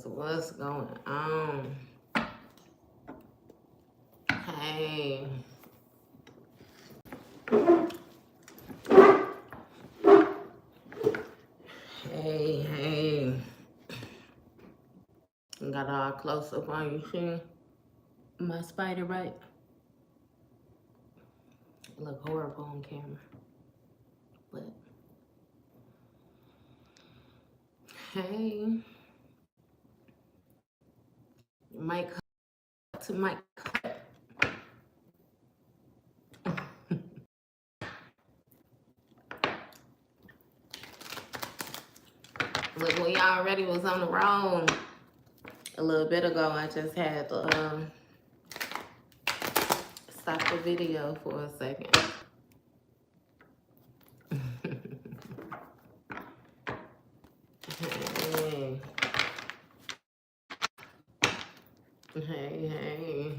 Cause what's going on? Hey. Hey. Got all close up on you, see? My spider right? Look horrible on camera. But hey. Mic to mic. Look, we already was on the road. A little bit ago, I just had to stop the video for a second. Hey.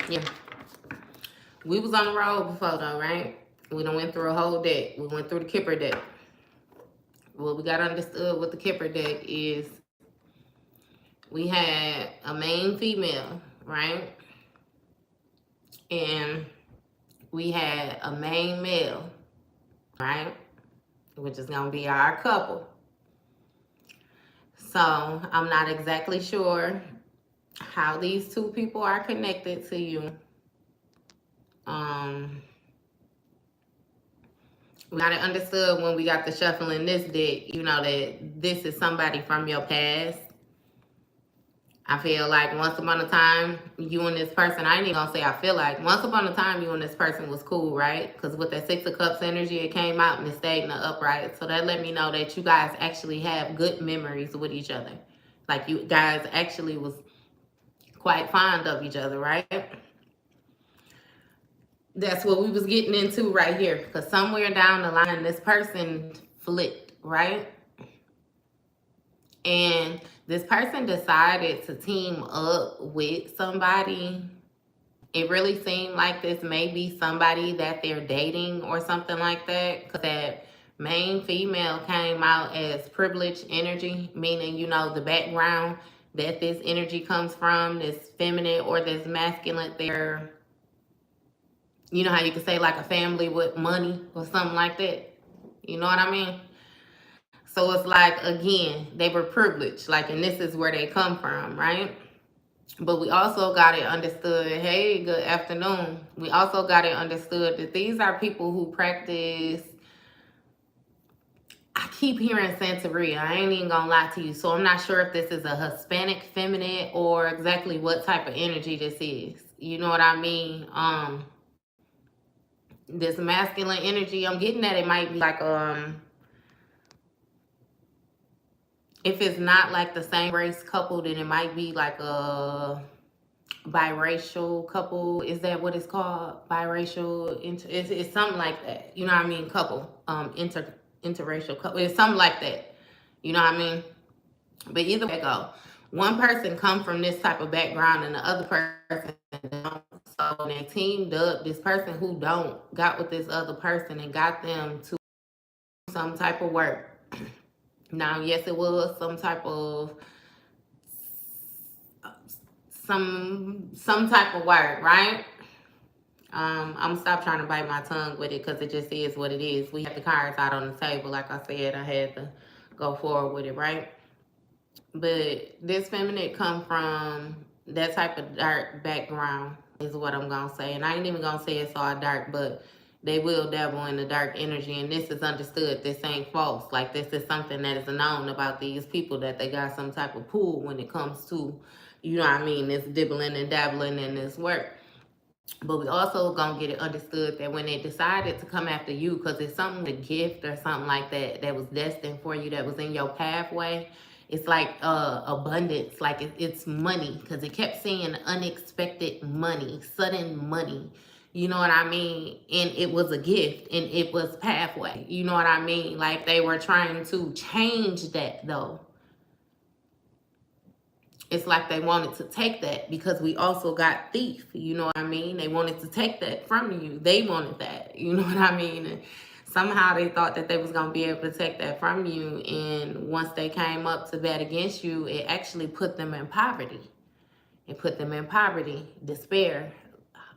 Yeah. We was on the road before though, right? We done went through a whole deck. We went through the Kipper deck. What we got understood with the Kipper deck is we had a main female, right? And we had a main male, right? Which is gonna be our couple. So I'm not exactly sure how these two people are connected to you. We got it understood when we got the shuffling this deck, you know, that this is somebody from your past. I feel like once upon a time, you and this person, I ain't even gonna say I feel like, once upon a time, you and this person was cool, right? Because with that Six of Cups energy, it came out and it stayed in the upright. So that let me know that you guys actually have good memories with each other. Like you guys actually was quite fond of each other, right? That's what we was getting into right here. Because somewhere down the line, this person flipped, right? And this person decided to team up with somebody. It really seemed like this may be somebody that they're dating or something like that. Because that main female came out as privileged energy, meaning, you know, the background that this energy comes from, this feminine or this masculine, they're, you know how you could say like a family with money or something like that. You know what I mean? So it's like, again, they were privileged, like, and this is where they come from, right? But we also got it understood, hey, good afternoon. We also got it understood that these are people who practice, I keep hearing Santeria. I ain't even gonna lie to you. So I'm not sure if this is a Hispanic feminine or exactly what type of energy this is. You know what I mean? This masculine energy, I'm getting that it might be like, if it's not like the same race couple, then it might be like a biracial couple. Is that what it's called? Biracial, it's something like that. You know what I mean? Couple, interracial couple. It's something like that. You know what I mean? But either way go, one person come from this type of background and the other person don't. So when they teamed up, this person who don't got with this other person and got them to some type of work. Now, yes, it was some type of some type of work, right? I'm gonna stop trying to bite my tongue with it because it just is what it is. We had the cards out on the table, like I said, I had to go forward with it, right? But this feminine come from that type of dark background is what I'm gonna say. And I ain't even gonna say it's all dark, but they will dabble in the dark energy, and this is understood. This ain't false. Like, this is something that is known about these people, that they got some type of pull when it comes to, you know what I mean, this dibbling and dabbling in this work. But we also gonna get it understood that when they decided to come after you, because it's something, a gift or something like that, that was destined for you, that was in your pathway, it's like abundance, like it's money, because it kept saying unexpected money, sudden money. You know what I mean? And it was a gift and it was pathway. You know what I mean? Like, they were trying to change that though. It's like they wanted to take that, because we also got thief. You know what I mean? They wanted to take that from you. They wanted that. You know what I mean? And Somehow they thought that they was going to be able to take that from you. And once they came up to bat against you, it actually put them in poverty. It put them in poverty, despair,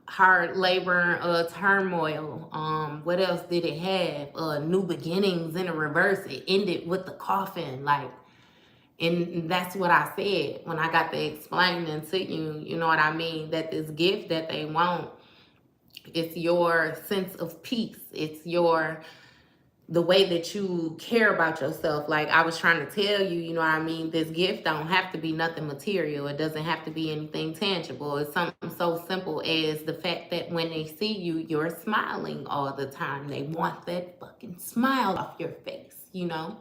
hard labor, turmoil. What else did it have? New beginnings in the reverse. It ended with the coffin. Like, and that's what I said when I got to explaining to you, you know what I mean? That this gift that they want, it's your sense of peace. It's the way that you care about yourself. Like I was trying to tell you, you know what I mean? This gift don't have to be nothing material. It doesn't have to be anything tangible. It's something so simple as the fact that when they see you, you're smiling all the time. They want that fucking smile off your face, you know?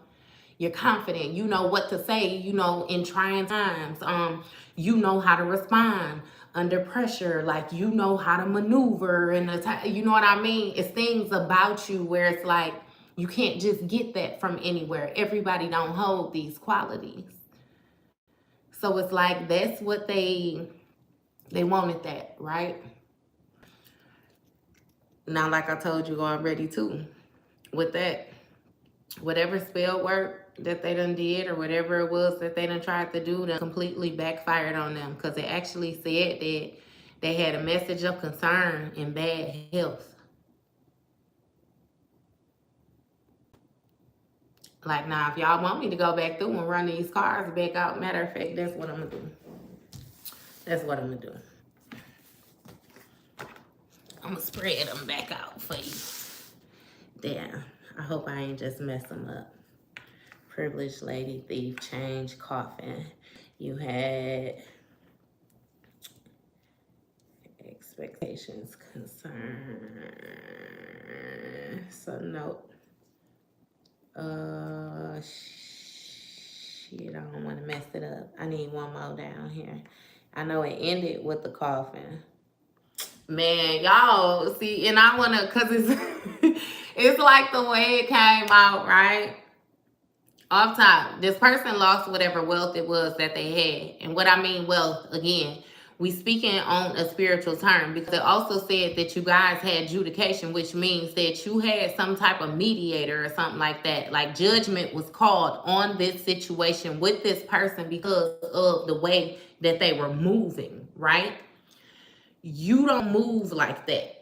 You're confident. You know what to say, you know, in trying times. You know how to respond under pressure. Like, you know how to maneuver and you know what I mean? It's things about you where it's like, you can't just get that from anywhere. Everybody don't hold these qualities. So it's like, that's what they wanted that, right? Now, like I told you already too, with that, whatever spell work that they done did or whatever it was that they done tried to do, that completely backfired on them, because it actually said that they had a message of concern and bad health. Like, now, if y'all want me to go back through and run these cards back out, matter of fact, that's what I'm going to do. That's what I'm going to do. I'm going to spread them back out for you. Damn. I hope I ain't just mess them up. Privileged lady, thief, change, coffin. You had expectations, concern. So, nope. Shit, I don't want to mess it up. I need one more down here. I know it ended with the coffin. Man, y'all, see, and I want to, because it's, it's like the way it came out, right? Off top, this person lost whatever wealth it was that they had. And what I mean wealth, again, we speaking on a spiritual term, because it also said that you guys had judication, which means that you had some type of mediator or something like that. Like, judgment was called on this situation with this person because of the way that they were moving, right? You don't move like that.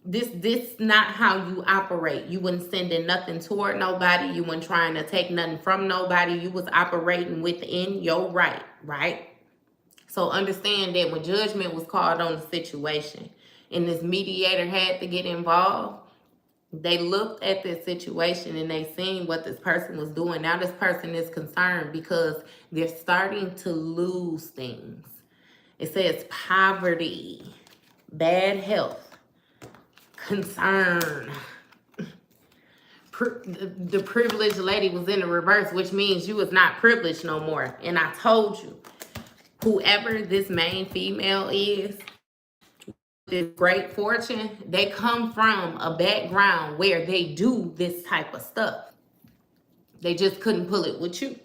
This not how you operate. You wasn't sending nothing toward nobody. You weren't trying to take nothing from nobody. You was operating within your right? So understand that when judgment was called on the situation and this mediator had to get involved, they looked at this situation and they seen what this person was doing. Now this person is concerned because they're starting to lose things. It says poverty, bad health, concern. The privileged lady was in the reverse, which means you was not privileged no more. And I told you, whoever this main female is, this great fortune, they come from a background where they do this type of stuff. They just couldn't pull it with you.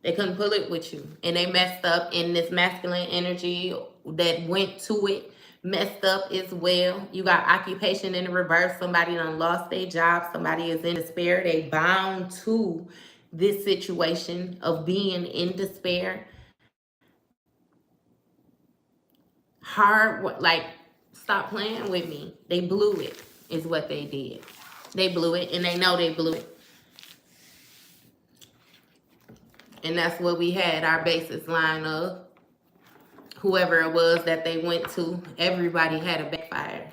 They couldn't pull it with you. And they messed up in this masculine energy that went to it. Messed up as well. You got occupation in the reverse. Somebody done lost their job. Somebody is in despair. They bound to this situation of being in despair. Hard, like, stop playing with me. They blew it, is what they did. They blew it, and they know they blew it. And that's what we had our basis line of. Whoever it was that they went to, everybody had a backfire.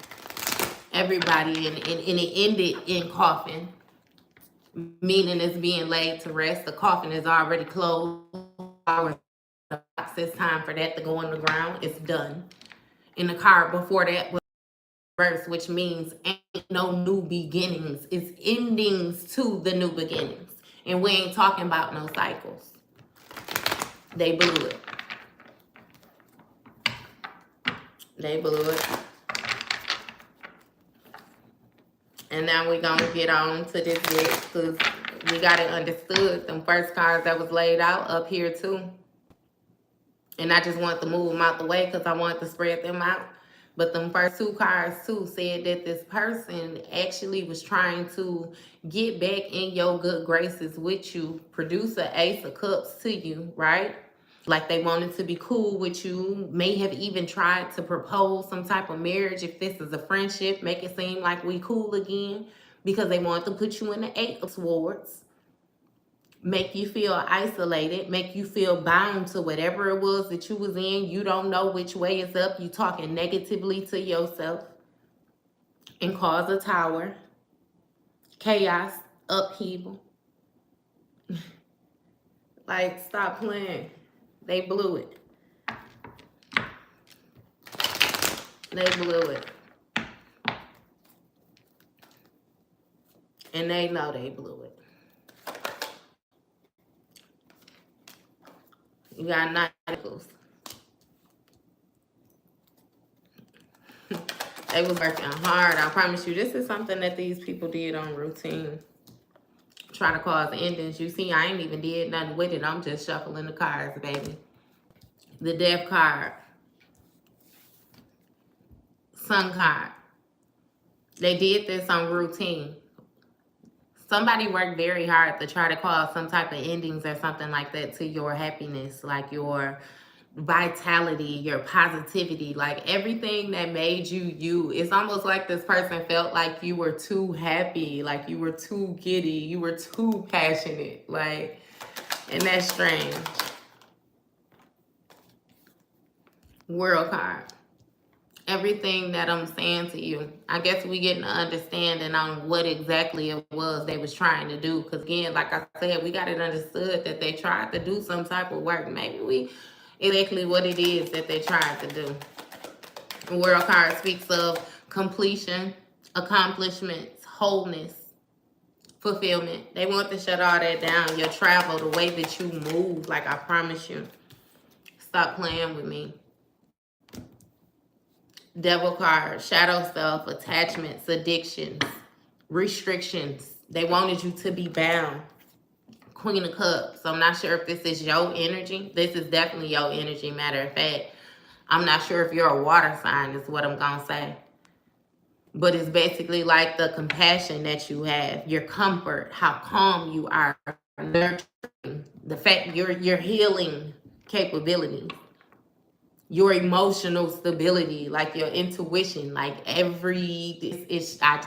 Everybody, and it ended in coffin, meaning it's being laid to rest. The coffin is already closed. It's time for that to go on the ground. It's done. In the card before that was verse, which means ain't no new beginnings. It's endings to the new beginnings. And we ain't talking about no cycles. They blew it. They blew it. And now we're going to get on to this deck, because we got it understood. Them first cards that was laid out up here too. And I just wanted to move them out the way because I wanted to spread them out. But them first two cards too said that this person actually was trying to get back in your good graces with you, produce an ace of cups to you, right? Like they wanted to be cool with you, may have even tried to propose some type of marriage. If this is a friendship, make it seem like we cool again, because they want to put you in the Eight of Swords, make you feel isolated, make you feel bound to whatever it was that you was in. You don't know which way is up. You talking negatively to yourself and cause a tower, chaos, upheaval. Like, stop playing. They blew it. They blew it. And they know they blew it. You got nickels. They was working hard. I promise you, this is something that these people did on routine. Try to cause endings. You see, I ain't even did nothing with it. I'm just shuffling the cards, baby. The Death card. Sun card. They did this on routine. Somebody worked very hard to try to cause some type of endings or something like that to your happiness, like your vitality, your positivity, like everything that made you you. It's almost like this person felt like you were too happy, like you were too giddy, you were too passionate, like, and that's strange. World card. Everything that I'm saying to you, I guess we getting an understanding on what exactly it was they was trying to do. Because again, like I said, we got it understood that they tried to do some type of work. Maybe we exactly what it is that they tried to do. The World card speaks of completion, accomplishments, wholeness, fulfillment. They want to shut all that down. Your travel, the way that you move, like I promise you. Stop playing with me. Devil card, shadow self, attachments, addictions, restrictions. They wanted you to be bound. Queen of Cups. I'm not sure if this is your energy. This is definitely your energy, matter of fact. I'm not sure if you're a water sign is what I'm going to say. But it's basically like the compassion that you have, your comfort, how calm you are, nurturing, the fact your healing capabilities, your emotional stability, like your intuition, like I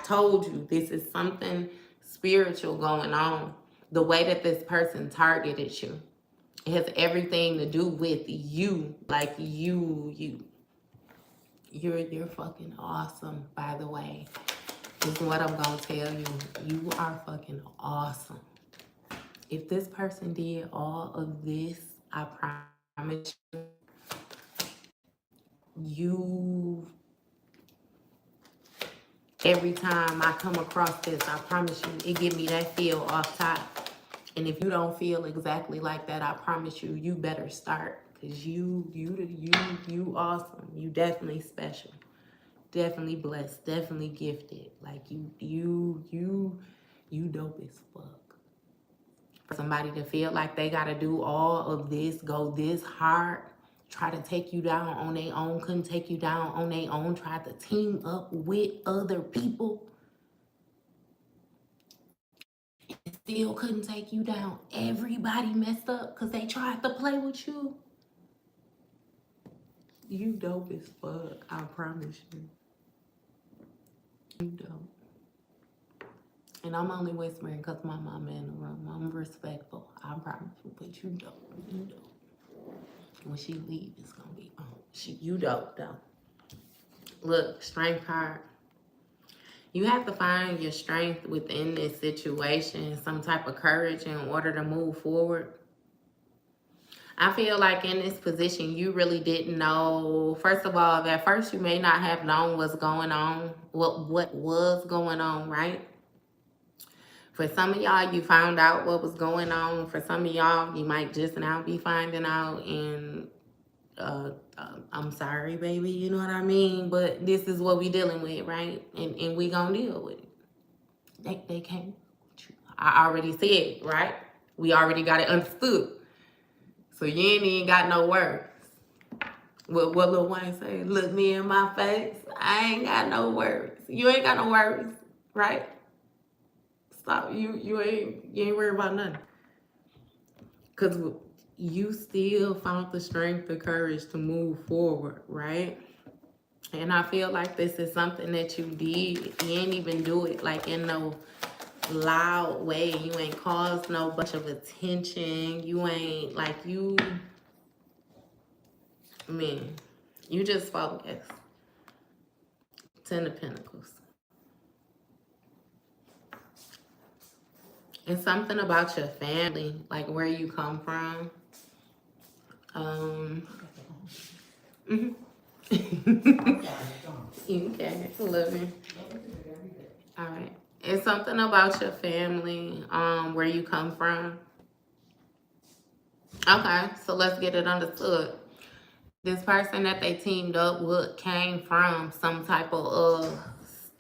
told you, this is something spiritual going on. The way that this person targeted you, it has everything to do with you, like you're fucking awesome, by the way. This is what I'm gonna tell you. You are fucking awesome. If this person did all of this, I promise you, every time I come across this, I promise you, it give me that feel off top. And if you don't feel exactly like that, I promise you, you better start. Cause you awesome. You definitely special. Definitely blessed. Definitely gifted. Like you dope as fuck. For somebody to feel like they gotta do all of this, go this hard, try to take you down on their own, couldn't take you down on their own, tried to team up with other people, still couldn't take you down. Everybody messed up because they tried to play with you. You dope as fuck, I promise you. You dope. And I'm only whispering because my mama in the room. I'm respectful, I promise you. But you dope. You dope. When she leaves, it's gonna be on. You dope though. Look, strength card. You have to find your strength within this situation, some type of courage in order to move forward. I feel like in this position, you really didn't know. First of all, at first you may not have known what's going on, what was going on, right? For some of y'all, you found out what was going on. For some of y'all, you might just now be finding out, and I'm sorry, baby, you know what I mean? But this is what we dealing with, right? And we gonna deal with it. They can't. I already said, right? We already got it understood. So you ain't even got no words. What Lil Wayne say? Look me in my face. I ain't got no worries. You ain't got no worries, right? Stop. You ain't worried about nothing. Cause you still found the strength, the courage to move forward, right? And I feel like this is something that you did. You ain't even do it like in no loud way. You ain't caused no bunch of attention. You ain't like you. I mean, you just focus. Ten of Pentacles. And something about your family, like where you come from. You can love me. All right. It's something about your family, where you come from. Okay, so let's get it understood. This person that they teamed up with came from some type of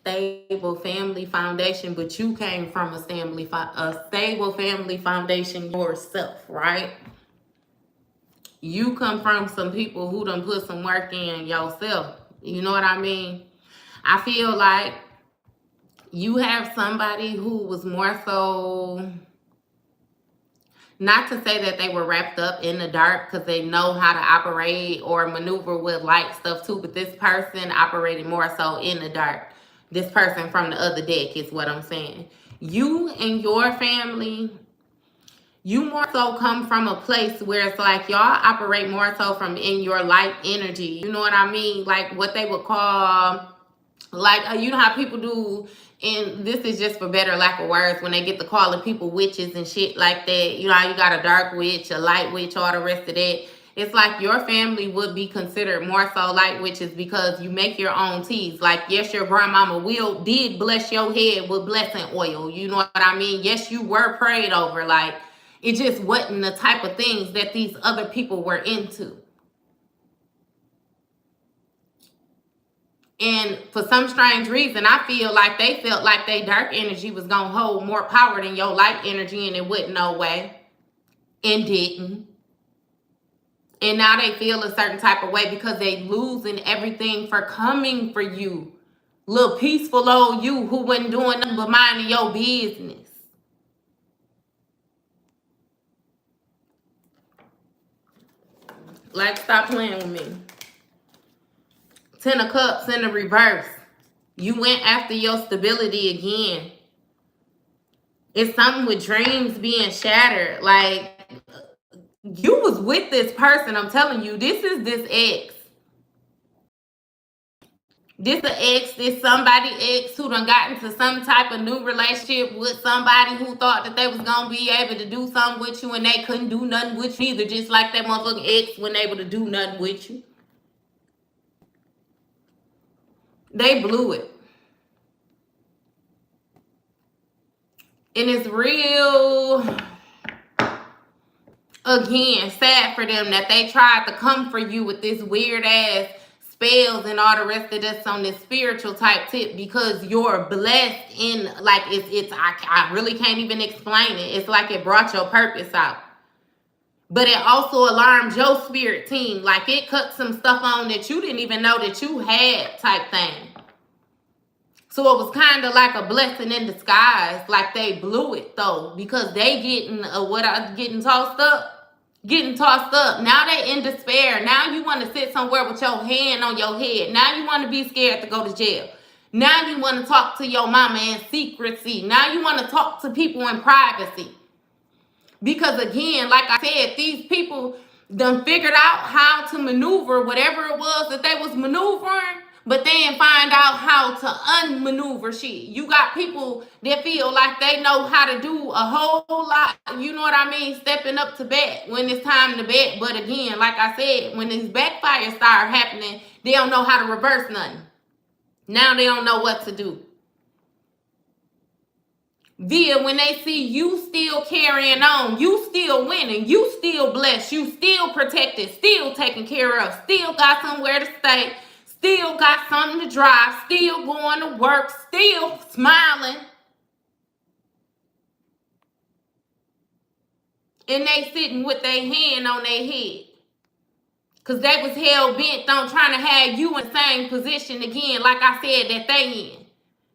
stable family foundation, but you came from a stable family foundation yourself, right? You come from some people who done put some work in yourself. You know what I mean? I feel like you have somebody who was more so, not to say that they were wrapped up in the dark because they know how to operate or maneuver with light stuff too, but this person operated more so in the dark. This person from the other deck is what I'm saying. You and your family, you more so come from a place where it's like y'all operate more so from in your light energy. You know what I mean? Like what they would call, like, you know how people do, and this is just for better lack of words, when they get to calling people witches and shit like that. You know how you got a dark witch, a light witch, all the rest of that. It's like your family would be considered more so light witches because you make your own teas. Like, yes, your grandmama did bless your head with blessing oil. You know what I mean? Yes, you were prayed over. Like, it just wasn't the type of things that these other people were into. And for some strange reason, I feel like they felt like their dark energy was going to hold more power than your light energy, and it wouldn't, no way. And didn't. And now they feel a certain type of way because they losing everything for coming for you. Little peaceful old you who wasn't doing nothing but minding your business. Like, stop playing with me. 10 of Cups in the reverse. You went after your stability again. It's something with dreams being shattered. Like, you was with this person. I'm telling you, this is this ex. This an ex, this somebody ex who done got into some type of new relationship with somebody who thought that they was going to be able to do something with you and they couldn't do nothing with you either. Just like that motherfucking ex wasn't able to do nothing with you. They blew it. And it's real, again, sad for them that they tried to come for you with this weird ass spells and all the rest of this on this spiritual type tip because you're blessed in, like, I really can't even explain it. It's like it brought your purpose out. But it also alarmed your spirit team. Like, it cut some stuff on that you didn't even know that you had type thing. So it was kind of like a blessing in disguise. Like, they blew it, though, because they getting tossed up. Now they in despair. Now you want to sit somewhere with your hand on your head. Now you want to be scared to go to jail. Now you want to talk to your mama in secrecy. Now you want to talk to people in privacy. Because, again, like I said, these people done figured out how to maneuver whatever it was that they was maneuvering, but they didn't find out how to unmaneuver shit. You got people that feel like they know how to do a whole lot, you know what I mean, stepping up to bat when it's time to bet. But again, like I said, when these backfires start happening, they don't know how to reverse nothing. Now they don't know what to do. When they see you still carrying on, you still winning, you still blessed, you still protected, still taken care of, still got somewhere to stay, still got something to drive, still going to work, still smiling. And they sitting with their hand on their head. Because they was hell-bent on trying to have you in the same position again, like I said, that they in.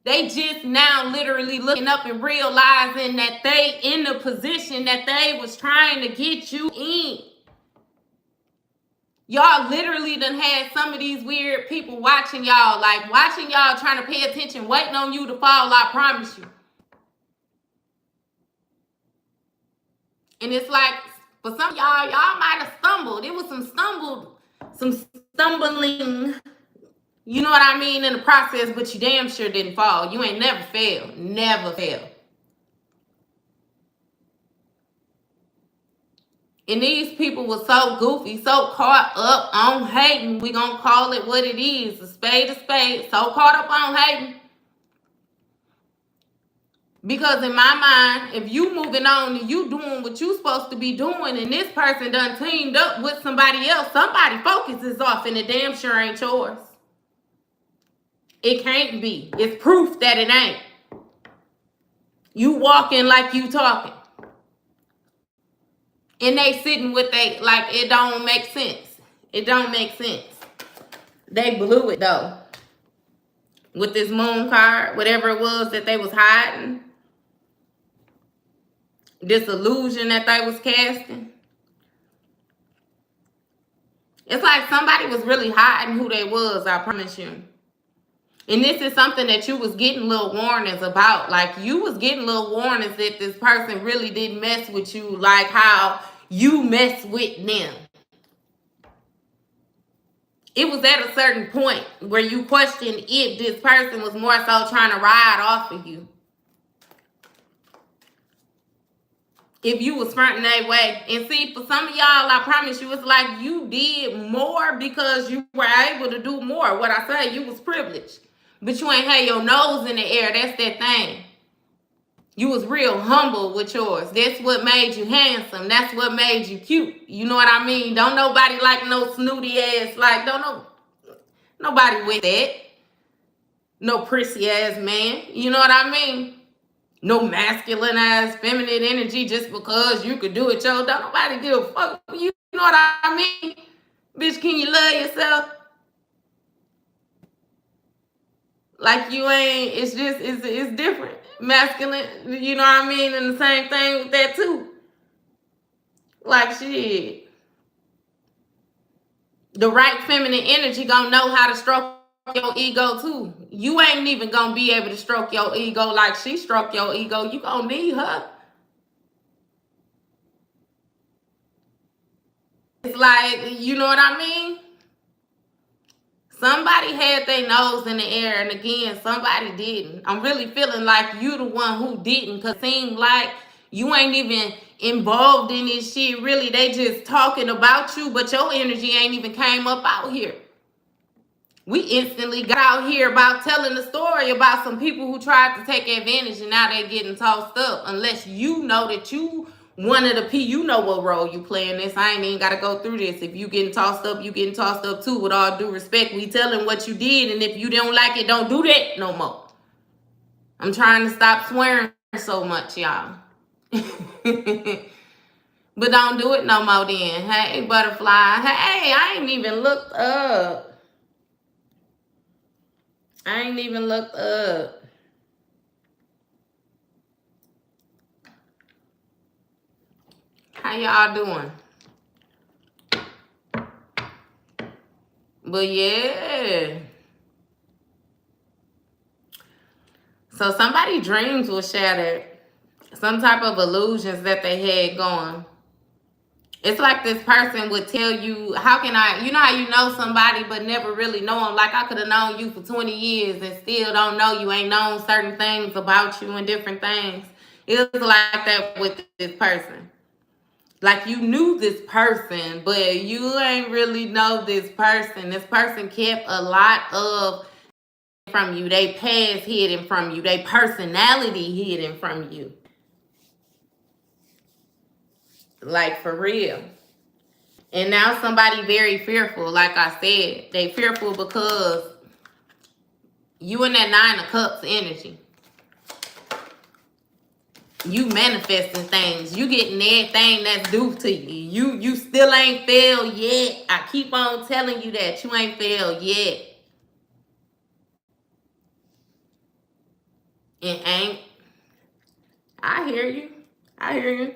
They just now literally looking up and realizing that they in the position that they was trying to get you in. Y'all literally done had some of these weird people watching y'all, like watching y'all trying to pay attention, waiting on you to fall, I promise you. And it's like, for some of y'all might have stumbled. It was some stumbling, you know what I mean, in the process, but you damn sure didn't fall. You ain't never failed. Never failed. And these people were so goofy, so caught up on hating. We gonna call it what it is, a spade, so caught up on hating. Because in my mind, if you moving on and you doing what you supposed to be doing and this person done teamed up with somebody else, somebody focus is off and it damn sure ain't yours. It can't be. It's proof that it ain't. You walking like you talking. And they sitting with they, like, it don't make sense. It don't make sense. They blew it, though. With this moon card, whatever it was that they was hiding. This illusion that they was casting. It's like somebody was really hiding who they was, I promise you. And this is something that you was getting little warnings about. Like, you was getting little warnings that this person really didn't mess with you like how you mess with them. It was at a certain point where you questioned if this person was more so trying to ride off of you. If you was fronting that way. And see, for some of y'all, I promise you, it's like you did more because you were able to do more. What I say, you was privileged. But you ain't had your nose in the air. That's that thing. You was real humble with yours. That's what made you handsome. That's what made you cute. You know what I mean? Don't nobody like no snooty ass, like, nobody with that. No prissy ass man. You know what I mean? No masculine ass feminine energy just because you could do it, yo. Don't nobody give a fuck. You know what I mean? Bitch, can you love yourself? Like you ain't, it's just, it's different. Masculine, you know what I mean? And the same thing with that too. Like shit. The right feminine energy gonna know how to stroke your ego too. You ain't even gonna be able to stroke your ego like she stroked your ego. You gonna need her. It's like, you know what I mean? Somebody had their nose in the air, and again, somebody didn't. I'm really feeling like you the one who didn't, because it seemed like you ain't even involved in this shit. Really, they just talking about you, but your energy ain't even came up out here. We instantly got out here about telling the story about some people who tried to take advantage, and now they getting tossed up. Unless you know that you one of the you know what role you play in this. I ain't even got to go through this. If you getting tossed up, you getting tossed up too. With all due respect, we telling what you did, and if you don't like it, don't do that no more. I'm trying to stop swearing so much, y'all. But don't do it no more then. Hey, butterfly. Hey, I ain't even looked up. I ain't even looked up. How y'all doing? But yeah. So somebody's dreams were shattered. Some type of illusions that they had going. It's like this person would tell you, how can I, you know how you know somebody but never really know them? Like I could have known you for 20 years and still don't know you, ain't known certain things about you and different things. It was like that with this person. Like you knew this person, but you ain't really know this person. This person kept a lot of from you. They past hidden from you. They personality hidden from you. Like for real. And now somebody very fearful, like I said. They fearful because you in that 9 of Cups energy. You manifesting things. You getting everything that's due to you. You still ain't failed yet. I keep on telling you that you ain't failed yet. It ain't. I hear you. I hear you.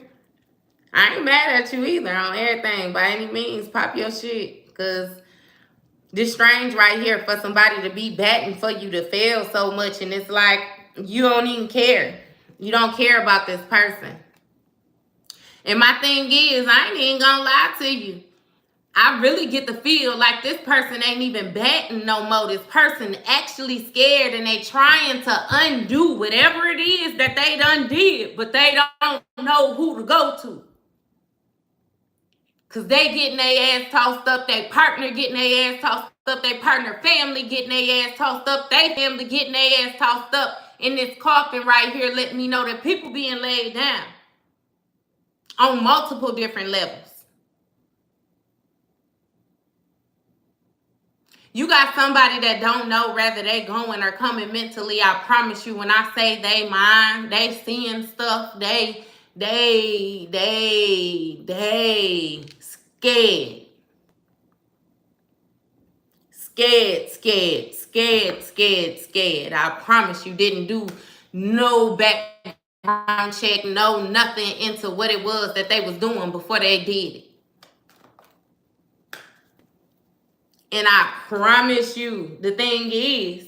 I ain't mad at you either on everything by any means. Pop your shit. Because this strange right here for somebody to be batting for you to fail so much. And it's like you don't even care. You don't care about this person. And my thing is, I ain't even gonna lie to you. I really get the feel like this person ain't even batting no more. This person actually scared and they trying to undo whatever it is that they done did, but they don't know who to go to. Because they getting their ass tossed up, their partner getting their ass tossed up, their partner family getting their ass tossed up, their family getting their ass tossed up in this coffin right here, letting me know that people being laid down on multiple different levels. You got somebody that don't know whether they going or coming mentally. I promise you, when I say they mind, they seeing stuff, they scared. Scared. I promise you, didn't do no background check, no nothing into what it was that they was doing before they did it. And I promise you, the thing is,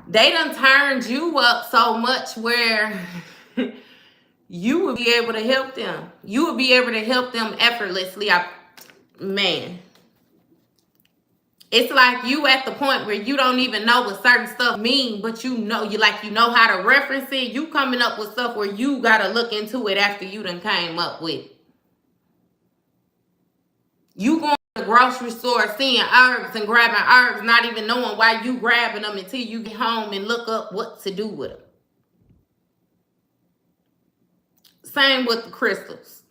they done turned you up so much where you would be able to help them. You would be able to help them effortlessly. Man. It's like you at the point where you don't even know what certain stuff mean, but you know how to reference it. You coming up with stuff where you got to look into it after you done came up with it. You going to the grocery store seeing herbs and grabbing herbs, not even knowing why you grabbing them until you get home and look up what to do with them. Same with the crystals.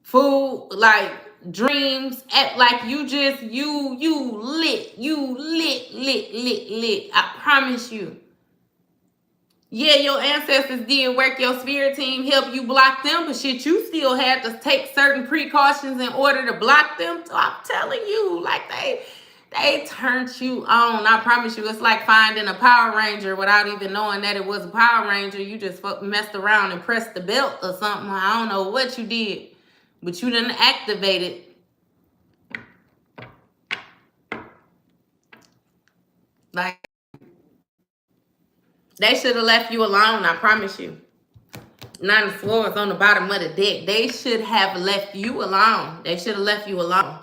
Food, like dreams, like you lit. I promise you. Yeah, your ancestors did work, your spirit team helped you block them, but shit, you still had to take certain precautions in order to block them. So I'm telling you, like they turned you on. I promise you, it's like finding a Power Ranger without even knowing that it was a Power Ranger. You just messed around and pressed the belt or something. I don't know what you did, but you didn't activate it. Like, they should have left you alone, I promise you. Nine of Swords on the bottom of the deck. They should have left you alone. They should have left you alone.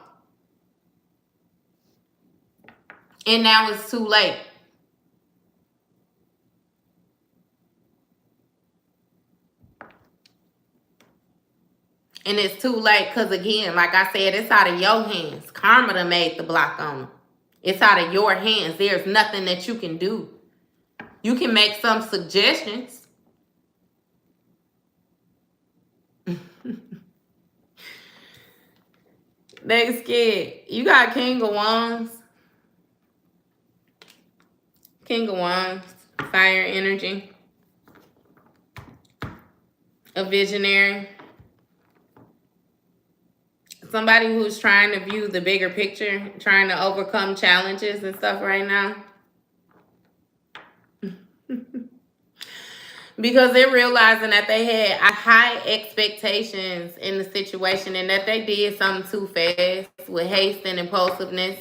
And now it's too late. And it's too late because, again, like I said, it's out of your hands. Karma done made the block on them. It's out of your hands. There's nothing that you can do. You can make some suggestions. They scared. You got King of Wands. King of Wands. Fire energy. A visionary. Somebody who's trying to view the bigger picture. Trying to overcome challenges and stuff right now. Because they're realizing that they had high expectations in the situation and that they did something too fast with haste and impulsiveness.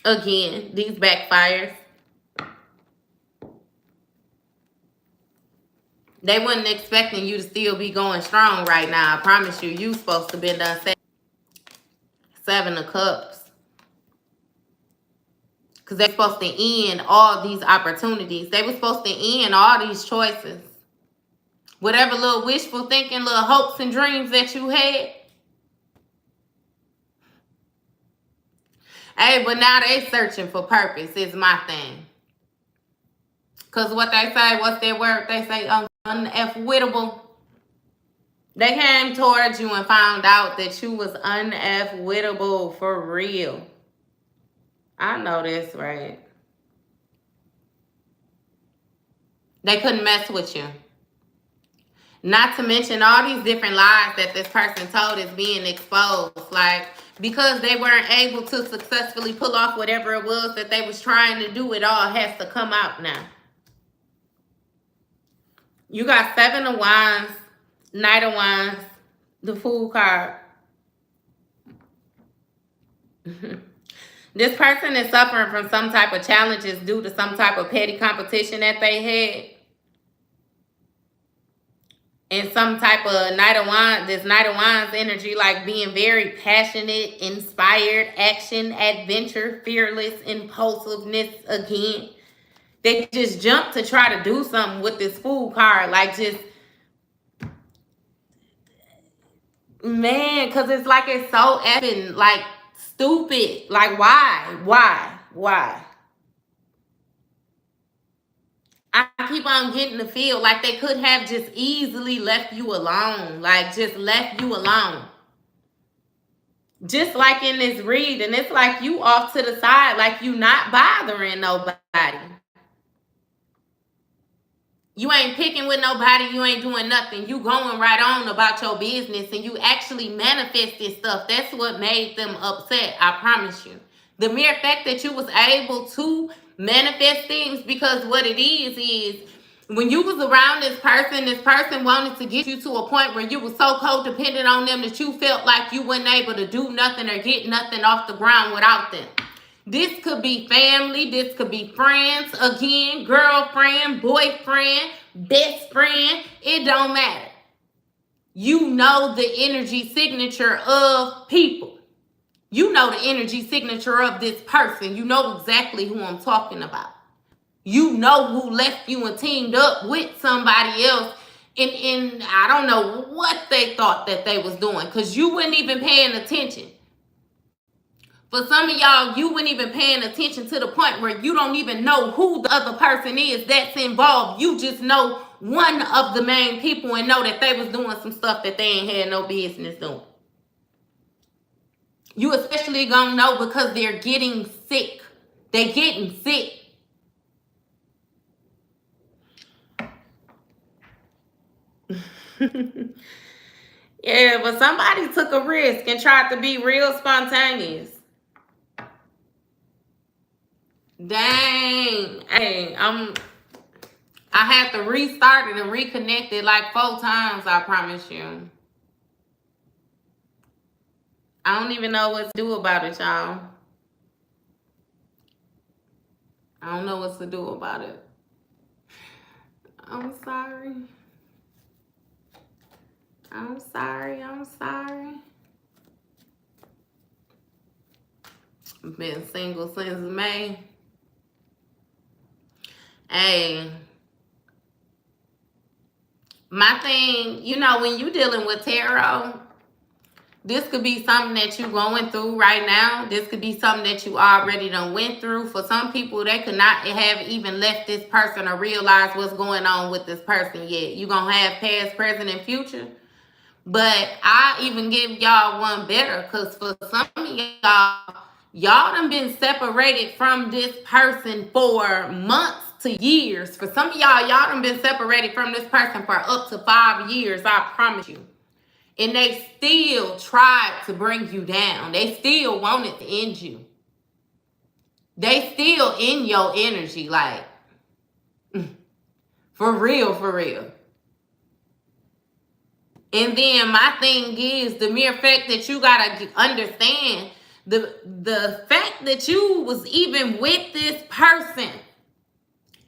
Again, these backfires. They wasn't expecting you to still be going strong right now. I promise you, you supposed to be done. Seven of Cups. Because they're supposed to end all these opportunities. They were supposed to end all these choices. Whatever little wishful thinking, little hopes and dreams that you had. Hey, but now they searching for purpose is my thing. Because what they say, what's their word? They say unforgettable. They came towards you and found out that you was unavoidable for real. I know that's right. They couldn't mess with you. Not to mention all these different lies that this person told is being exposed. Like, because they weren't able to successfully pull off whatever it was that they was trying to do, it all has to come out now. You got 7 of Wands, Knight of Wands, the Fool card. This person is suffering from some type of challenges due to some type of petty competition that they had. And some type of Knight of Wands, this Knight of Wands energy, like being very passionate, inspired, action, adventure, fearless, impulsiveness again. They just jump to try to do something with this Fool card. Like, just, man, because it's like it's so effing, like, stupid. Like, why? I keep on getting the feel like they could have just easily left you alone. Like, just left you alone. Just like in this reading, it's like you off to the side, like you not bothering nobody. You ain't picking with nobody. You ain't doing nothing. You going right on about your business, and you actually manifested stuff. That's what made them upset, I promise you. The mere fact that you was able to manifest things, because what it is when you was around this person wanted to get you to a point where you was so codependent on them that you felt like you weren't able to do nothing or get nothing off the ground without them. This could be family. This could be friends. Again, girlfriend, boyfriend, best friend. It don't matter. You know the energy signature of people. You know the energy signature of this person. You know exactly who I'm talking about. You know who left you and teamed up with somebody else. And I don't know what they thought that they was doing, because you weren't even paying attention. For some of y'all, you weren't even paying attention to the point where you don't even know who the other person is that's involved. You just know one of the main people and know that they was doing some stuff that they ain't had no business doing. You especially gonna know because they're getting sick. They're getting sick. Yeah, but somebody took a risk and tried to be real spontaneous. Dang. Hey, I had to restart it and reconnect it like 4 times, I promise you. I don't even know what to do about it, y'all. I don't know what to do about it. I'm sorry. I'm sorry. I've been single since May. Hey, my thing, you know, when you dealing with tarot, this could be something that you're going through right now. This could be something that you already done went through. For some people, they could not have even left this person or realized what's going on with this person yet. You're going to have past, present, and future. But I even give y'all one better, because for some of y'all done been separated from this person for months to years. For some of y'all done been separated from this person for up to 5 years, I promise you. And they still tried to bring you down. They still wanted to end you. They still in your energy, like, for real. And then my thing is the mere fact that you gotta understand the fact that you was even with this person,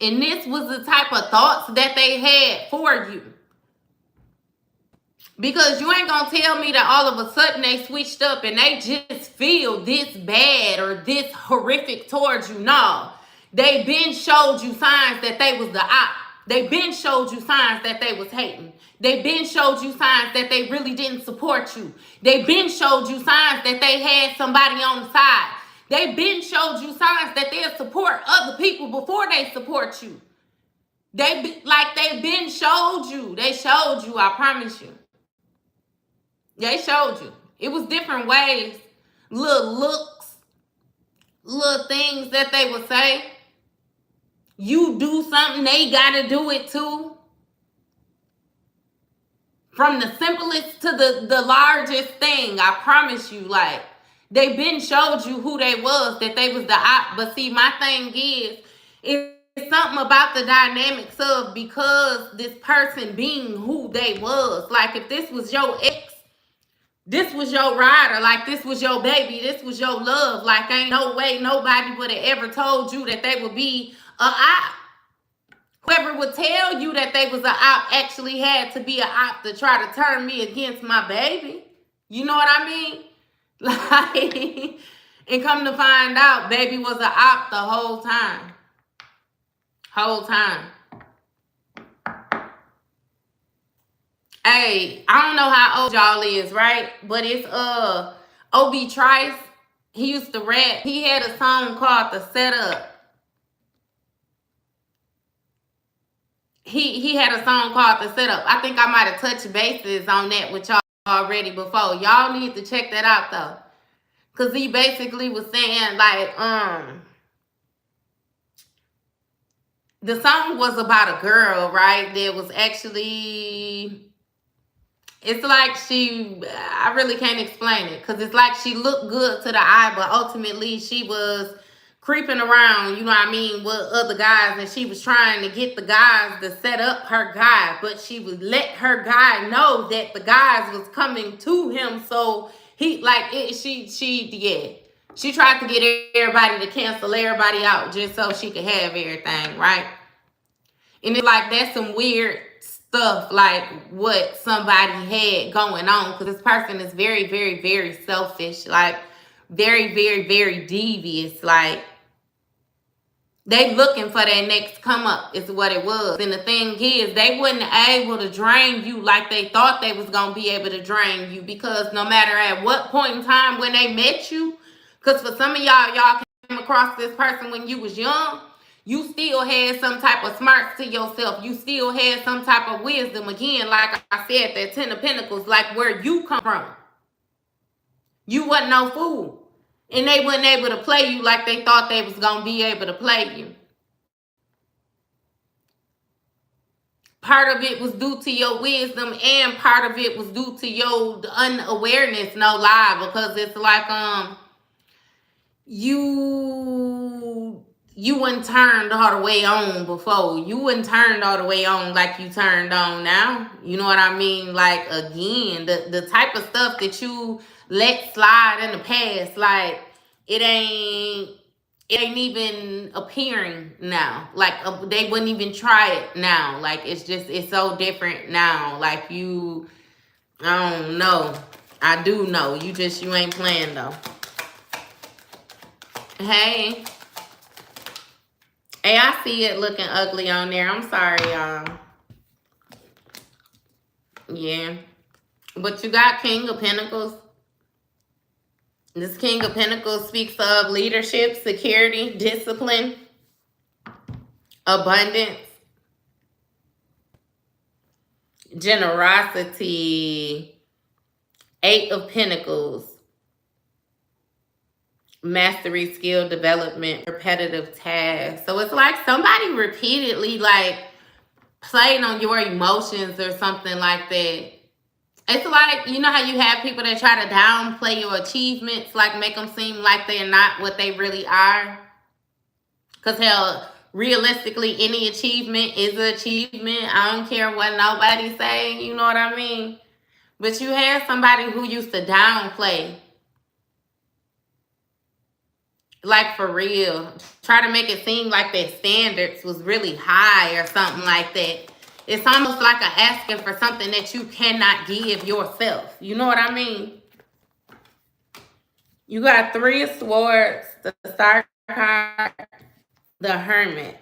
and this was the type of thoughts that they had for you. Because you ain't gonna tell me that all of a sudden they switched up and they just feel this bad or this horrific towards you. No, they been showed you signs that they was the op. They been showed you signs that they was hating. They been showed you signs that they really didn't support you. They been showed you signs that they had somebody on the side. They been showed you signs that they'll support other people before they support you. They been showed you. They showed you, I promise you. They showed you. It was different ways, little looks, little things that they would say. You do something, they gotta do it too. From the simplest to the largest thing, I promise you, like, they been showed you who they was, that they was the op. But see, my thing is, it's something about the dynamics of, because this person being who they was. Like, if this was your ex, this was your rider, like this was your baby, this was your love. Like, ain't no way nobody would have ever told you that they would be a op. Whoever would tell you that they was a op actually had to be a op to try to turn me against my baby. You know what I mean? Like, and come to find out, baby was a op the whole time. Whole time. Hey, I don't know how old y'all is, right? But it's O.B. Trice. He used to rap. He had a song called The Setup. He had a song called The Setup. I think I might have touched bases on that with y'all already before. Y'all need to check that out though. Cause he basically was saying like, the song was about a girl, right? That was actually, it's like I really can't explain it. Cause it's like she looked good to the eye, but ultimately she was creeping around, you know what I mean, with other guys, and she was trying to get the guys to set up her guy, but she would let her guy know that the guys was coming to him, so he, like, she tried to get everybody to cancel everybody out just so she could have everything, right? And it's like, that's some weird stuff, like what somebody had going on, because this person is very, very, very selfish, like very, very, very devious. Like, they looking for that next come up is what it was. And the thing is, they wasn't able to drain you like they thought they was going to be able to drain you, because no matter at what point in time when they met you, because for some of y'all came across this person when you was young, you still had some type of smarts to yourself. You still had some type of wisdom. Again, like I said, that 10 of Pentacles, like where you come from. You wasn't no fool. And they wasn't able to play you like they thought they was going to be able to play you. Part of it was due to your wisdom, and part of it was due to your unawareness, no lie. Because it's like, you wasn't turned all the way on before. You wasn't turned all the way on like you turned on now. You know what I mean? Like, again, the type of stuff that you let slide in the past, like, it ain't even appearing now. Like, they wouldn't even try it now. Like, it's so different now. Like, I don't know. I do know. You ain't playing though. Hey, I see it looking ugly on there. I'm sorry, y'all. Yeah. But you got King of Pentacles. This King of Pentacles speaks of leadership, security, discipline, abundance, generosity, 8 of Pentacles, mastery, skill development, repetitive tasks. So it's like somebody repeatedly like playing on your emotions or something like that. It's like, you know how you have people that try to downplay your achievements, like make them seem like they're not what they really are? Because hell, realistically, any achievement is an achievement. I don't care what nobody say, you know what I mean? But you had somebody who used to downplay. Like, for real. Try to make it seem like their standards was really high or something like that. It's almost like asking for something that you cannot give yourself. You know what I mean? You got 3 of Swords, the Star card, the Hermit.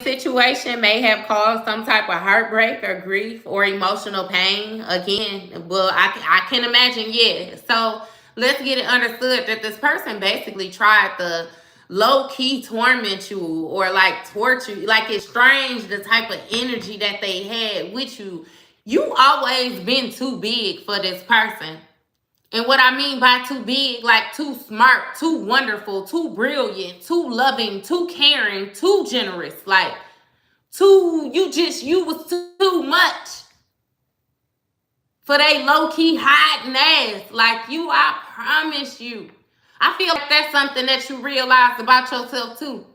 Situation may have caused some type of heartbreak or grief or emotional pain. Again, well, I can imagine, yeah. So let's get it understood that this person basically tried to low-key torment you or like torture you. Like, it's strange the type of energy that they had with you. You always been too big for this person. And what I mean by too big, like too smart, too wonderful, too brilliant, too loving, too caring, too generous, like you was too much for they low-key hiding ass. Like you, I promise you. I feel like that's something that you realized about yourself too.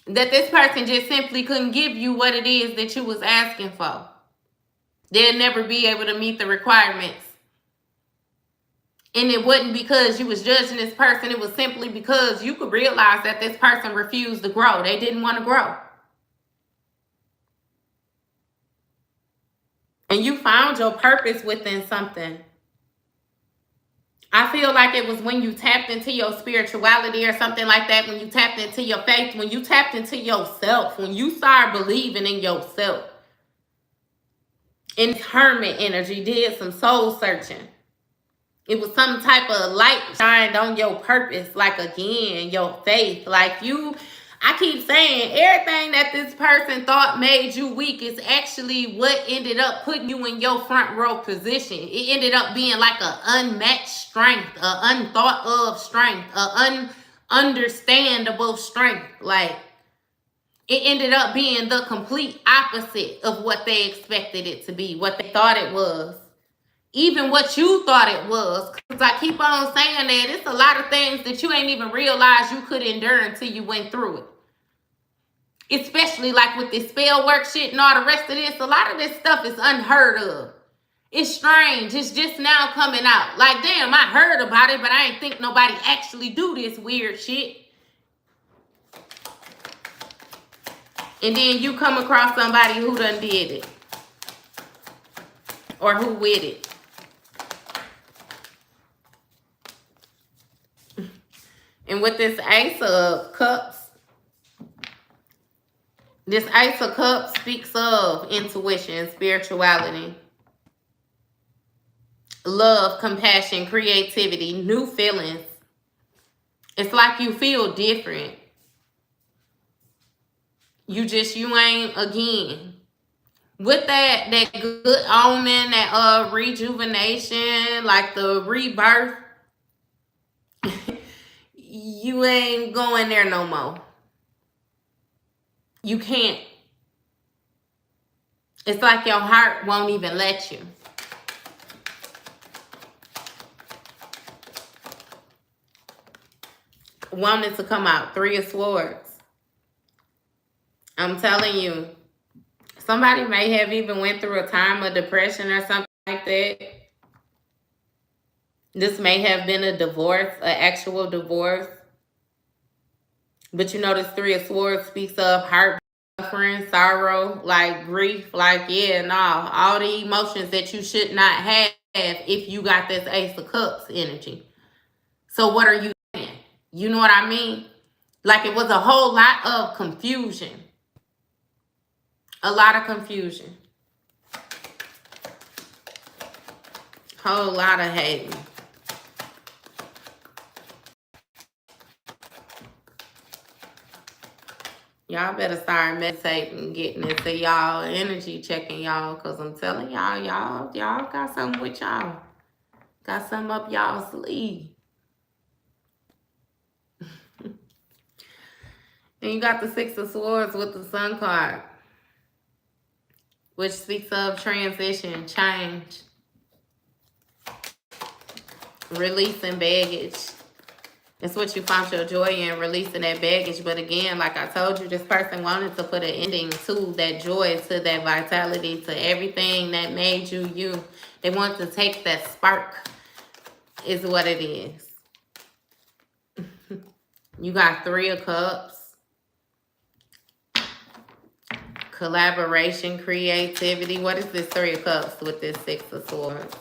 That this person just simply couldn't give you what it is that you was asking for. They'll never be able to meet the requirements. And it wasn't because you was judging this person. It was simply because you could realize that this person refused to grow. They didn't want to grow. And you found your purpose within something. I feel like it was when you tapped into your spirituality or something like that, when you tapped into your faith, when you tapped into yourself, when you started believing in yourself. And hermit energy did some soul searching. It was some type of light shined on your purpose, like again, your faith. Like you, I keep saying, everything that this person thought made you weak is actually what ended up putting you in your front row position. It ended up being like an unmatched strength, an unthought of strength, an ununderstandable strength. Like it ended up being the complete opposite of what they expected it to be, what they thought it was. Even what you thought it was. Because I keep on saying that it's a lot of things that you ain't even realized you could endure until you went through it. Especially like with this spell work shit and all the rest of this. A lot of this stuff is unheard of. It's strange. It's just now coming out. Like, damn, I heard about it, but I ain't think nobody actually do this weird shit. And then you come across somebody who done did it. Or who with it. And with this Ace of Cups, this Ace of Cups speaks of intuition, spirituality, love, compassion, creativity, new feelings. It's like you feel different. You ain't, again, with that good omen, that rejuvenation, like the rebirth, you ain't going there no more. You can't. It's like your heart won't even let you. Wanted to come out. 3 of Swords. I'm telling you, somebody may have even went through a time of depression or something like that. This may have been a divorce, an actual divorce. But you know, this 3 of Swords speaks of heart, suffering, sorrow, like grief, like, yeah, no, all the emotions that you should not have if you got this Ace of Cups energy. So what are you saying? You know what I mean? Like it was a whole lot of confusion. A lot of confusion. Whole lot of hating. Y'all better start meditating, getting into y'all energy, checking y'all, because I'm telling y'all got something with y'all. Got something up y'all sleeve. And you got the 6 of Swords with the Sun card, which speaks of transition, change, releasing baggage. It's what you found your joy in, releasing that baggage. But again, like I told you, this person wanted to put an ending to that joy, to that vitality, to everything that made you you. They want to take that spark, is what it is. You got 3 of Cups. Collaboration, creativity. What is this 3 of Cups with this 6 of Swords?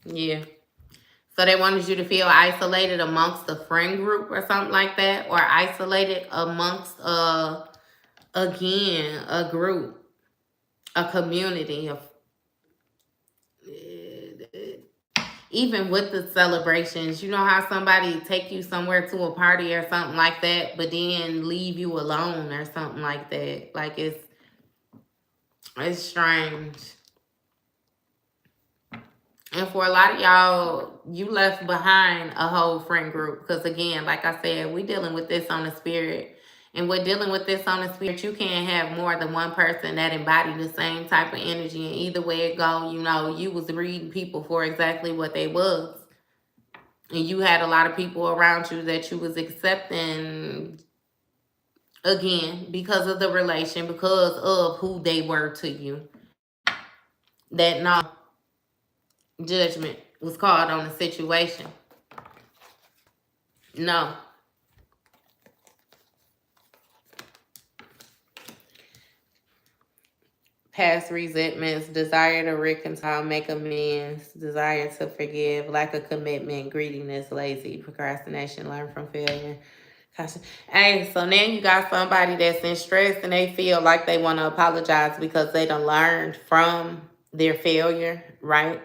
Yeah. So they wanted you to feel isolated amongst a friend group or something like that. Or isolated amongst, again, a group. A community. Even with the celebrations, you know how somebody take you somewhere to a party or something like that, but then leave you alone or something like that. Like It's strange. And for a lot of y'all, you left behind a whole friend group. Because again, like I said, we dealing with this on the spirit. And we're dealing with this on the spirit. You can't have more than one person that embody the same type of energy. And either way it go, you know, you was reading people for exactly what they was. And you had a lot of people around you that you was accepting, again, because of the relation, because of who they were to you. That no judgment was called on the situation. No. Past resentments, desire to reconcile, make amends, desire to forgive, lack of commitment, greediness, lazy, procrastination, learn from failure. Hey, so now you got somebody that's in stress and they feel like they want to apologize because they done learned from their failure, right?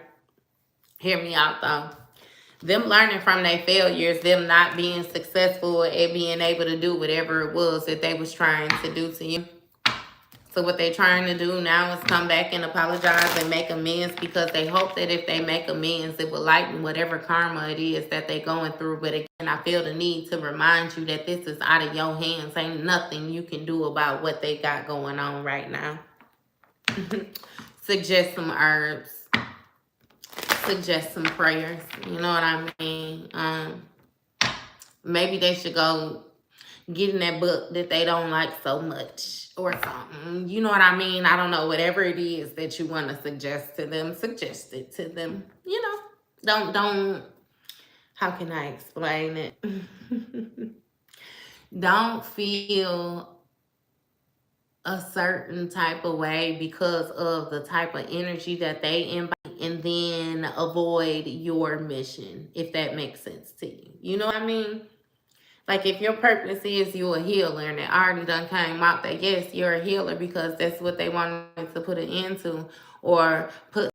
Hear me out though. Them learning from their failures, them not being successful at being able to do whatever it was that they was trying to do to you. So what they're trying to do now is come back and apologize and make amends, because they hope that if they make amends, it will lighten whatever karma it is that they're going through. But again, I feel the need to remind you that this is out of your hands. Ain't nothing you can do about what they got going on right now. Suggest some herbs. Suggest some prayers. You know what I mean? Maybe they should go get in that book that they don't like so much or something. You know what I mean? I don't know. Whatever it is that you want to suggest to them, suggest it to them. You know, don't, how can I explain it? Don't feel a certain type of way because of the type of energy that they embody, and then avoid your mission, if that makes sense to you. You know what I mean? Like if your purpose is you're a healer, and it already done came out that yes, you're a healer because that's what they wanted to put an end to, or put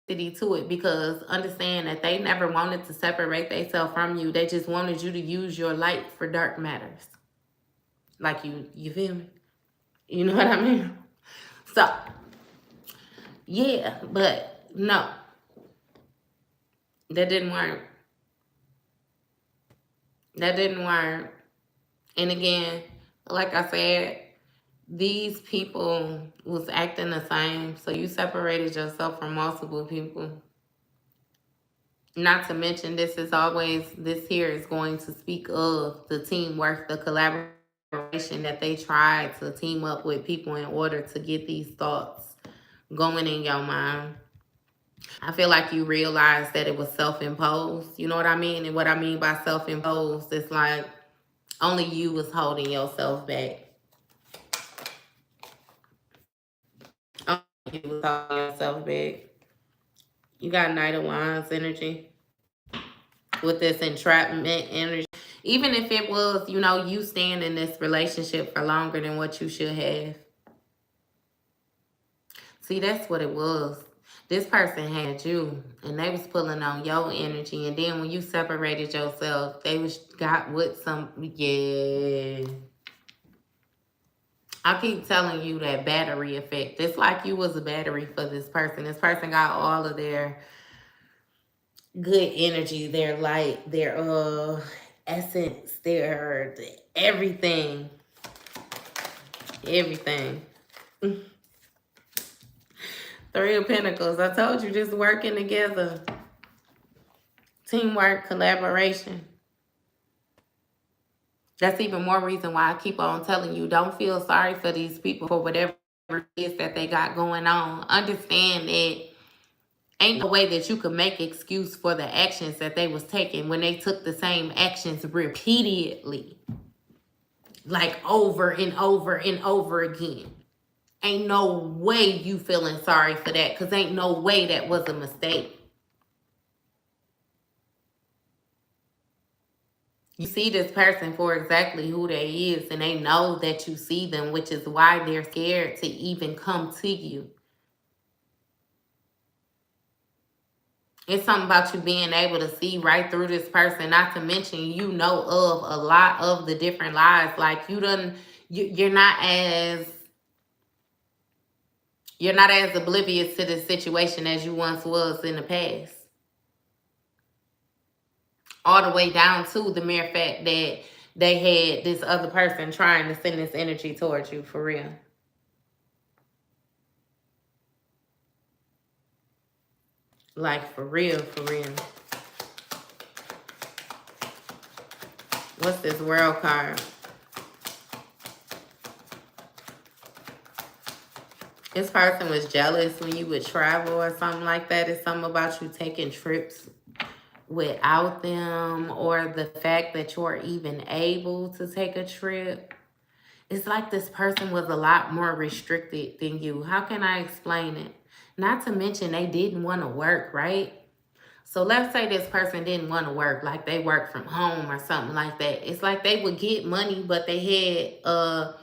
to it, because understand that they never wanted to separate themselves from you. They just wanted you to use your light for dark matters. Like you feel me? You know what I mean? So, yeah, but no, that didn't work. That didn't work. And again, like I said, these people was acting the same. So you separated yourself from multiple people. Not to mention, this here is going to speak of the teamwork, the collaboration that they tried to team up with people in order to get these thoughts going in your mind. I feel like you realized that it was self-imposed. You know what I mean? And what I mean by self-imposed, it's like only you was holding yourself back. Only you was holding yourself back. You got Knight of Wands energy with this entrapment energy. Even if it was, you know, you staying in this relationship for longer than what you should have. See, that's what it was. This person had you, and they was pulling on your energy. And then when you separated yourself, they got with some, yeah. I keep telling you that battery effect. It's like you was a battery for this person. This person got all of their good energy, their light, their essence, their everything. Everything. Three of Pentacles. I told you, just working together. Teamwork, collaboration. That's even more reason why I keep on telling you, don't feel sorry for these people for whatever it is that they got going on. Understand that ain't no way that you could make excuse for the actions that they was taking when they took the same actions repeatedly. Like over and over and over again. Ain't no way you feeling sorry for that, because ain't no way that was a mistake. You see this person for exactly who they is, and they know that you see them, which is why they're scared to even come to you. It's something about you being able to see right through this person, not to mention you know of a lot of the different lies. Like you're not as You're not as oblivious to this situation as you once was in the past. All the way down to the mere fact that they had this other person trying to send this energy towards you, for real. Like, for real, for real. What's this world card? This person was jealous when you would travel or something like that. It's something about you taking trips without them, or the fact that you're even able to take a trip. It's like this person was a lot more restricted than you. How can I explain it? Not to mention they didn't want to work, right? So let's say this person didn't want to work, like they work from home or something like that. It's like they would get money, but they had a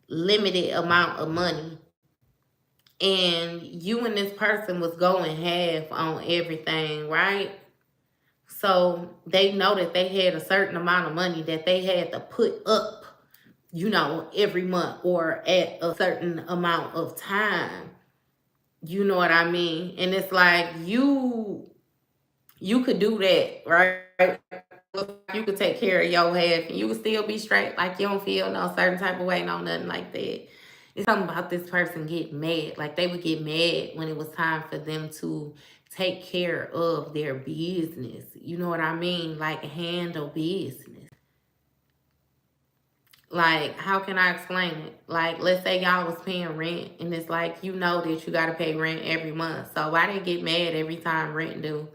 limited amount of money. And you and this person was going half on everything, right? So they know that they had a certain amount of money that they had to put up, you know, every month or at a certain amount of time. You know what I mean? And it's like you could do that, right? You could take care of your half and you would still be straight. Like, you don't feel no certain type of way, no nothing like that. It's something about this person getting mad. Like, they would get mad when it was time for them to take care of their business. You know what I mean? Like, handle business. Like, how can I explain it? Like, let's say y'all was paying rent and it's like, you know that you got to pay rent every month. So why they get mad every time rent due?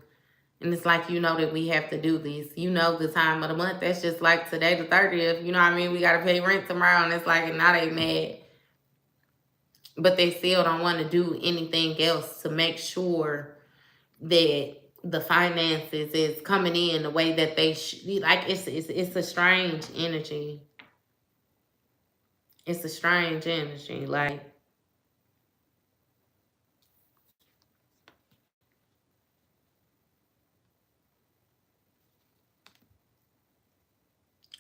And it's like, you know that we have to do this. You know the time of the month. That's just like today the 30th. You know what I mean? We got to pay rent tomorrow. And it's like, now they mad. But they still don't want to do anything else to make sure that the finances is coming in the way that they should. Like, it's a strange energy. It's a strange energy. Like,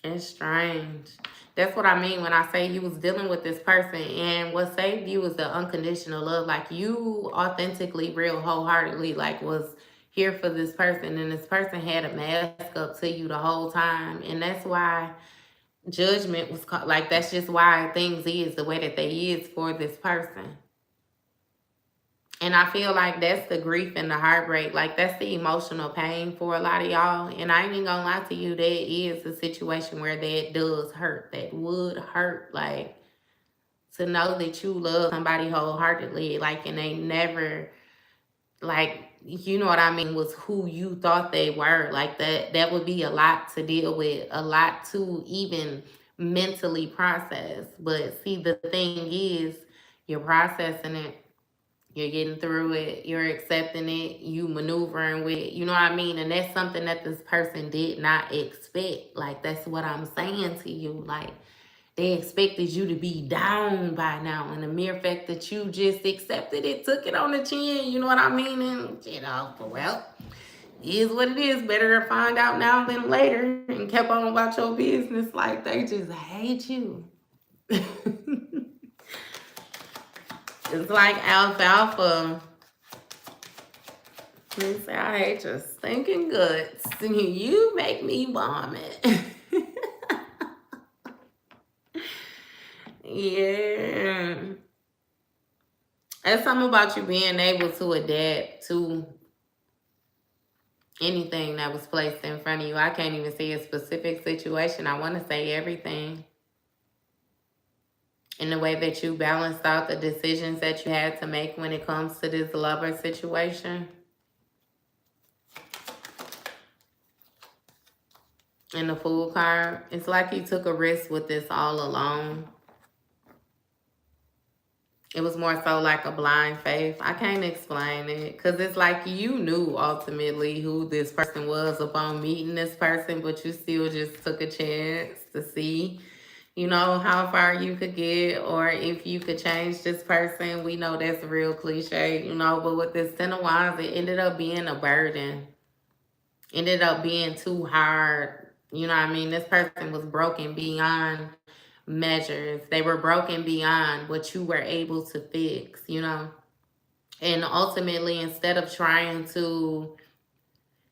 it's strange. That's what I mean when I say you was dealing with this person, and what saved you was the unconditional love. Like, you authentically, real wholeheartedly, like, was here for this person, and this person had a mask up to you the whole time. And that's why judgment was called. Like, that's just why things is the way that they is for this person. And I feel like that's the grief and the heartbreak. Like, that's the emotional pain for a lot of y'all. And I ain't even gonna lie to you, that is a situation where that does hurt. That would hurt. Like, to know that you love somebody wholeheartedly, like, and they never, like, you know what I mean, was who you thought they were. Like, that would be a lot to deal with, a lot to even mentally process. But see, the thing is, you're processing it. You're getting through it. You're accepting it. You maneuvering with it. You know what I mean? And that's something that this person did not expect. Like, that's what I'm saying to you. Like, they expected you to be down by now. And the mere fact that you just accepted it, took it on the chin. You know what I mean? And, you know, well, is what it is. Better to find out now than later. And kept on about your business. Like, they just hate you. It's like alfalfa. They say, I hate your stinking guts. You make me vomit. Yeah. There's something about you being able to adapt to anything that was placed in front of you. I can't even say a specific situation. I want to say everything. In the way that you balanced out the decisions that you had to make when it comes to this lover situation. And the Fool card, it's like you took a risk with this all alone. It was more so like a blind faith. I can't explain it, because it's like you knew ultimately who this person was upon meeting this person, but you still just took a chance to see, you know, how far you could get, or if you could change this person. We know that's real cliche, you know, but with this Ten of Wands, it ended up being a burden. Ended up being too hard. You know what I mean? This person was broken beyond measures. They were broken beyond what you were able to fix, you know. And ultimately, instead of trying to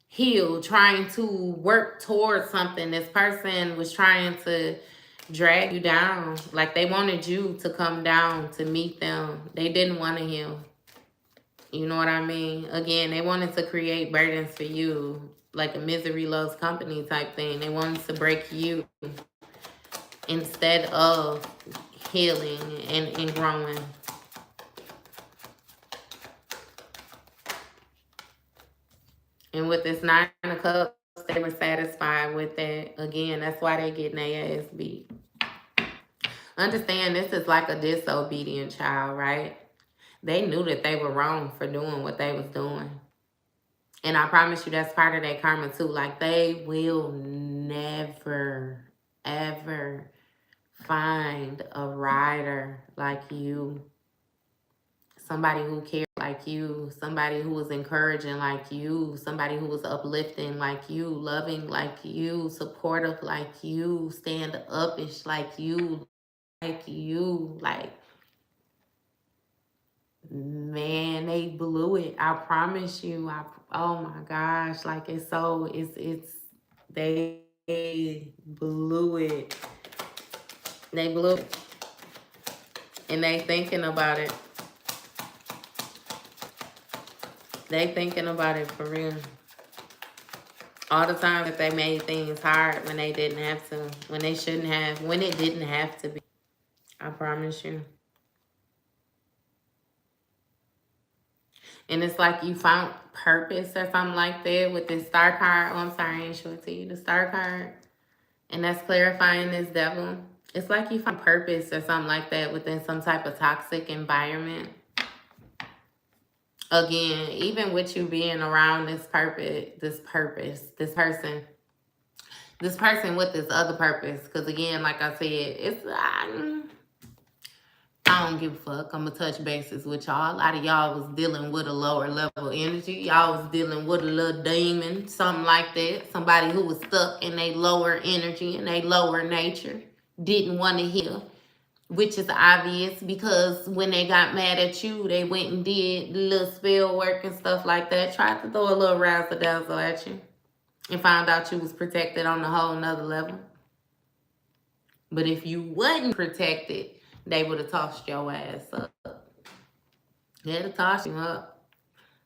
heal, trying to work towards something, this person was trying to drag you down. Like they wanted you to come down to meet them. They didn't want to heal. You know what I mean? Again, they wanted to create burdens for you, like a misery loves company type thing. They wanted to break you instead of healing and growing. And with this 9 of Cups, they were satisfied with that. Again, that's why they getting their ass beat. Understand, this is like a disobedient child, right? They knew that they were wrong for doing what they was doing. And I promise you that's part of their karma too. Like they will never, ever find a rider like you. Somebody who cared like you. Somebody who was encouraging like you. Somebody who was uplifting like you. Loving like you. Supportive like you. Stand upish like you. Like, man, they blew it. I promise you. Oh my gosh. Like it's they blew it. They blew it. And they thinking about it. They thinking about it for real. All the time that they made things hard when they didn't have to. When they shouldn't have. When it didn't have to be. I promise you. And it's like you found purpose or something like that with this star card. Oh, I'm sorry, I ain't sure to you. The star card. And that's clarifying this devil. It's like you found purpose or something like that within some type of toxic environment. Again, even with you being around this person with this other purpose. Because again, like I said, I don't give a fuck. I'm going to touch bases with y'all. A lot of y'all was dealing with a lower level energy. Y'all was dealing with a little demon, something like that. Somebody who was stuck in a lower energy, in a lower nature. Didn't want to heal. Which is obvious because when they got mad at you, they went and did little spell work and stuff like that. Tried to throw a little razzle dazzle at you. And found out you was protected on a whole nother level. But if you wasn't protected, they would have tossed your ass up. They'd have tossed you up.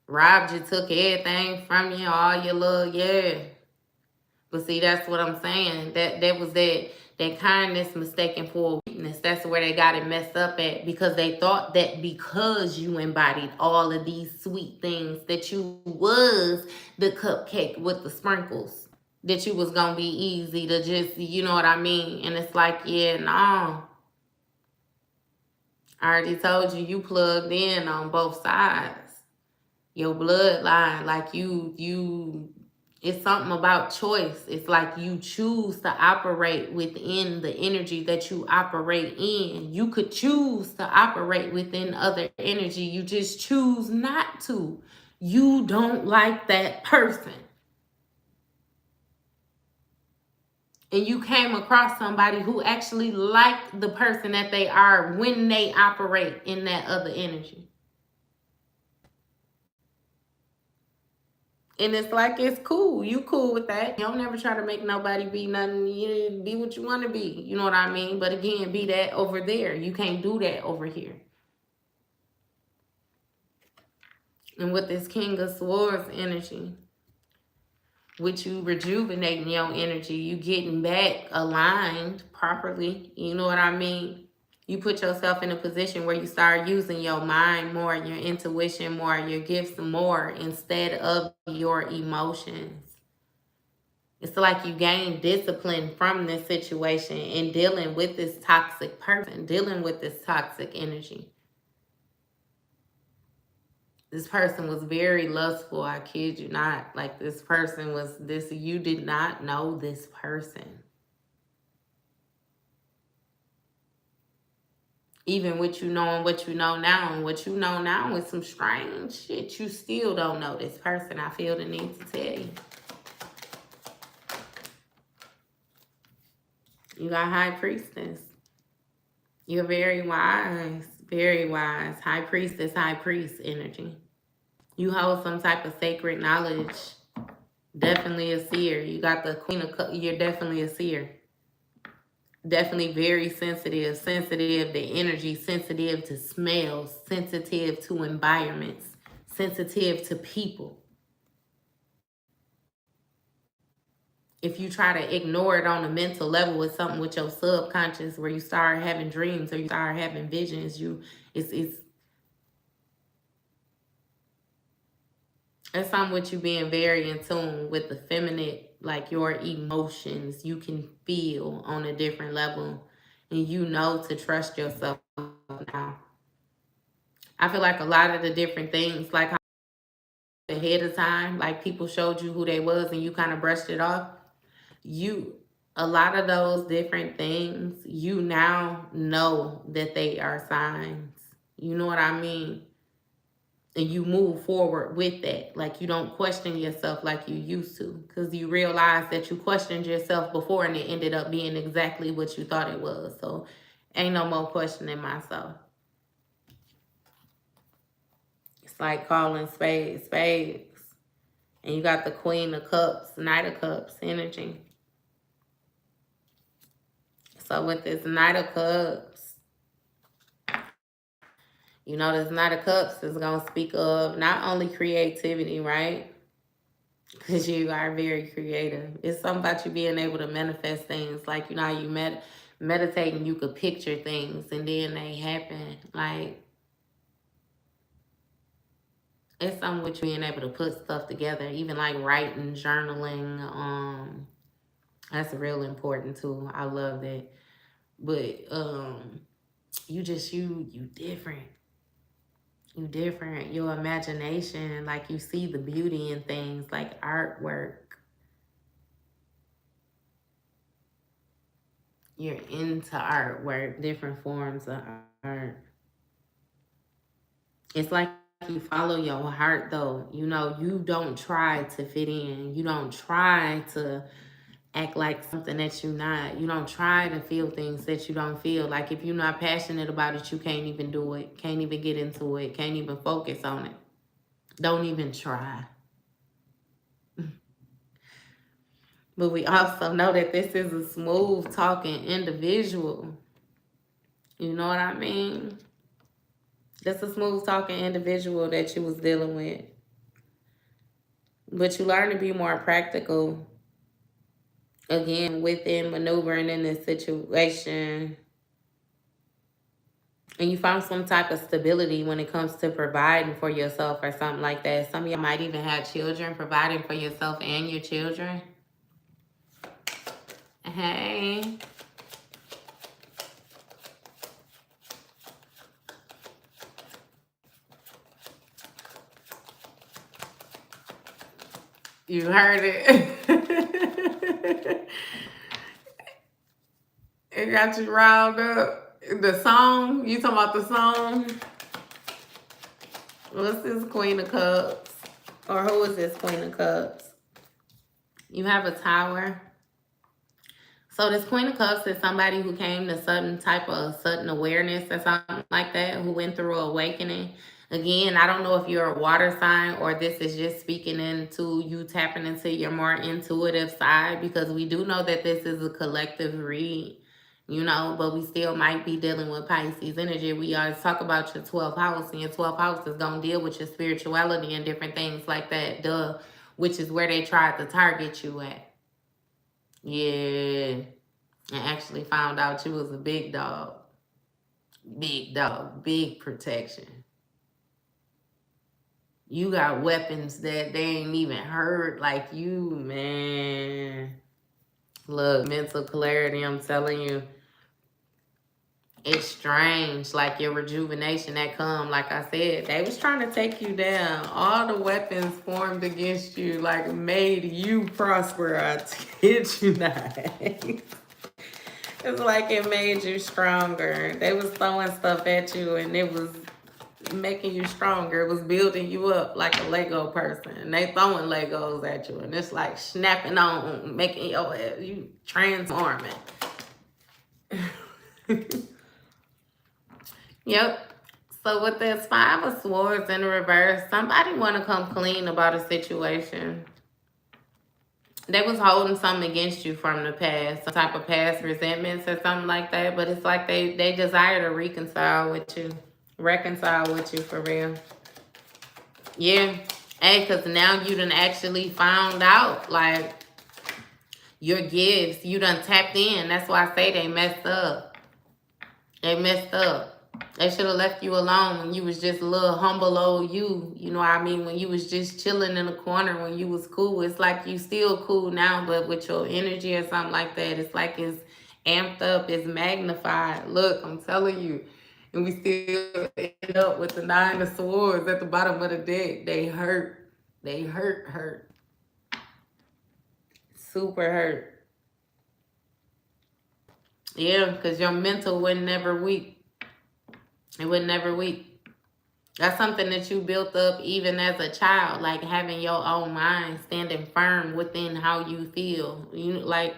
Robbed you, took everything from you, all your little, yeah. But see, that's what I'm saying. That was that kindness mistaken for weakness. That's where they got it messed up at. Because they thought that because you embodied all of these sweet things, that you was the cupcake with the sprinkles. That you was going to be easy to just, you know what I mean? And it's like, yeah, no. I already told you, you plugged in on both sides. Your bloodline, like it's something about choice. It's like you choose to operate within the energy that you operate in. You could choose to operate within other energy. You just choose not to. You don't like that person. And you came across somebody who actually liked the person that they are when they operate in that other energy. And it's like, it's cool. You cool with that. You don't never try to make nobody be nothing. You be what you want to be. You know what I mean? But again, be that over there. You can't do that over here. And with this King of Swords energy, with you rejuvenating your energy, you getting back aligned properly. You know what I mean? You put yourself in a position where you start using your mind more, your intuition more, your gifts more instead of your emotions. It's like you gain discipline from this situation and dealing with this toxic person, dealing with this toxic energy. This person was very lustful, I kid you not. Like this person was you did not know this person. Even with you knowing what you know now, and what you know now is some strange shit. You still don't know this person. I feel the need to tell you. You got High Priestess. You're very wise. Very wise. High priestess, high priest energy. You hold some type of sacred knowledge. Definitely a seer. You got the queen of cups. You're definitely a seer. Definitely very sensitive. Sensitive to energy. Sensitive to smells. Sensitive to environments. Sensitive to people. If you try to ignore it on a mental level with something with your subconscious, where you start having dreams or you start having visions, it's something with you being very in tune with the feminine, like your emotions. You can feel on a different level, and you know to trust yourself now. I feel like a lot of the different things, like how ahead of time, like people showed you who they was and you kind of brushed it off. You, a lot of those different things, you now know that they are signs. You know what I mean? And you move forward with that. Like you don't question yourself like you used to, because you realize that you questioned yourself before and it ended up being exactly what you thought it was. So ain't no more questioning myself. It's like calling spades spades. And you got the Queen of Cups, Knight of Cups energy. So with this Knight of Cups, you know, this Knight of Cups is going to speak of not only creativity, right? Because you are very creative. It's something about you being able to manifest things. Like, you know how you meditate and you could picture things and then they happen. Like, it's something with you being able to put stuff together. Even like writing, journaling. That's real important too. I love that. But you different. You different. Your imagination, like you see the beauty in things like artwork. You're into artwork, different forms of art. It's like you follow your heart though. You know, you don't try to fit in. You don't try to act like something that you're not. You don't try to feel things that you don't feel. Like if you're not passionate about it, you can't even do it. Can't even get into it. Can't even focus on it. Don't even try. But we also know that this is a smooth talking individual. You know what I mean? That's a smooth talking individual that you was dealing with. But you learn to be more practical, again, within maneuvering in this situation. And you found some type of stability when it comes to providing for yourself or something like that. Some of y'all might even have children, providing for yourself and your children. Hey. You heard it. It got you riled up. The song, you talking about the song? What's this Queen of Cups? Or who is this Queen of Cups? You have a Tower. So this Queen of Cups is somebody who came to some type of sudden awareness or something like that, who went through awakening. Again, I don't know if you're a water sign or this is just speaking into you tapping into your more intuitive side, because we do know that this is a collective read, you know, but we still might be dealing with Pisces energy. We always talk about your 12th house, and your 12th house is going to deal with your spirituality and different things like that, duh, which is where they tried to target you at. Yeah. And actually found out you was a big dog. Big dog. Big protection. You got weapons that they ain't even heard like you, man. Look, mental clarity, I'm telling you. It's strange, like your rejuvenation that come, like I said, they was trying to take you down. All the weapons formed against you, like made you prosper. I kid you not. It's like it made you stronger. They was throwing stuff at you and it was making you stronger. It was building you up like a Lego person. And they throwing Legos at you and it's like snapping on, making you transforming. Yep. So with this Five of Swords in reverse, somebody want to come clean about a situation. They was holding something against you from the past, some type of past resentments or something like that. But it's like they desire to reconcile with you. Reconcile with you for real. Yeah. Hey, because now you done actually found out, like, your gifts. You done tapped in. That's why I say they messed up. They messed up. They should have left you alone when you was just a little humble old you. You know what I mean? When you was just chilling in the corner, when you was cool. It's like you still cool now, but with your energy or something like that, it's like it's amped up, it's magnified. Look, I'm telling you. And we still end up with the Nine of Swords at the bottom of the deck. They hurt. They hurt. Super hurt. Yeah, because your mental was never weak. It was never weak. That's something that you built up even as a child, like having your own mind, standing firm within how you feel. You like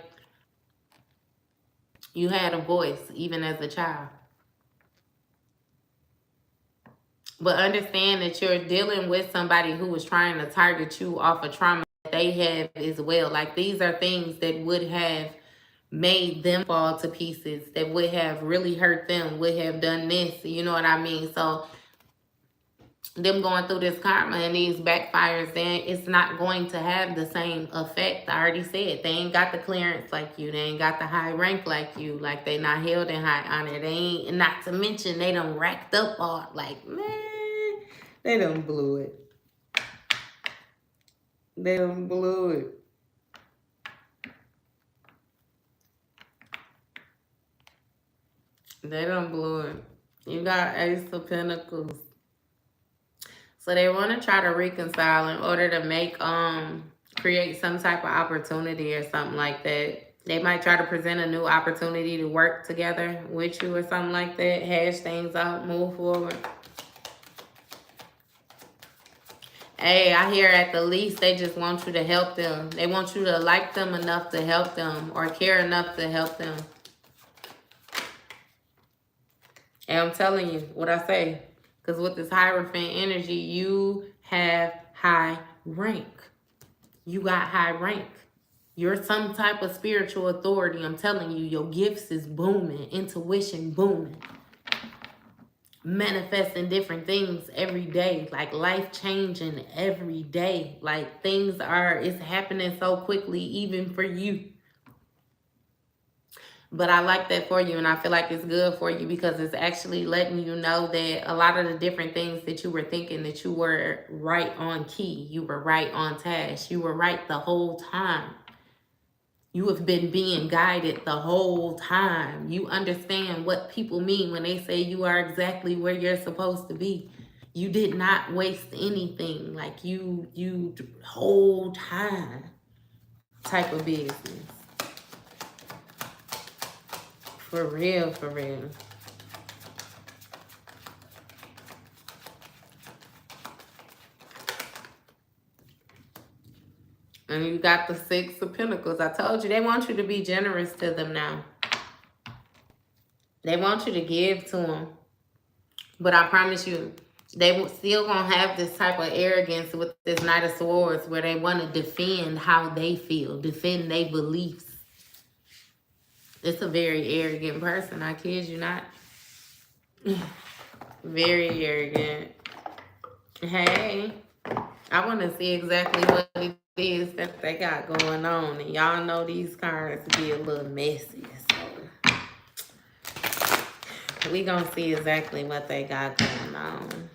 you had a voice even as a child. But understand that you're dealing with somebody who was trying to target you off of trauma that they have as well. Like these are things that would have made them fall to pieces, that would have really hurt them, would have done this, you know what I mean? So them going through this karma and these backfires, then it's not going to have the same effect. I already said they ain't got the clearance like you, they ain't got the high rank like you, like they not held in high honor, they ain't, and not to mention they done racked up all, like, man, they done blew it. They done blew it. They done blew it. You got Ace of Pentacles. So they want to try to reconcile in order to make create some type of opportunity or something like that. They might try to present a new opportunity to work together with you or something like that. Hash things out, move forward. Hey, I hear at the least they just want you to help them. They want you to like them enough to help them or care enough to help them. And I'm telling you what I say. Because with this Hierophant energy, you have high rank. You got high rank. You're some type of spiritual authority. I'm telling you, your gifts is booming. Intuition booming. Manifesting different things every day. Like life changing every day. Like things are, it's happening so quickly even for you. But I like that for you, and I feel like it's good for you because it's actually letting you know that a lot of the different things that you were thinking, that you were right on key. You were right on task. You were right the whole time. You have been being guided the whole time. You understand what people mean when they say you are exactly where you're supposed to be. You did not waste anything. Like you whole time type of business. For real, for real. And you got the Six of Pentacles. I told you, they want you to be generous to them now. They want you to give to them. But I promise you, they still going to have this type of arrogance with this Knight of Swords where they want to defend how they feel, defend their beliefs. It's a very arrogant person, I kid you not. Very arrogant. Hey, I want to see exactly what it is that they got going on. And y'all know these cards be a little messy. So we going to see exactly what they got going on.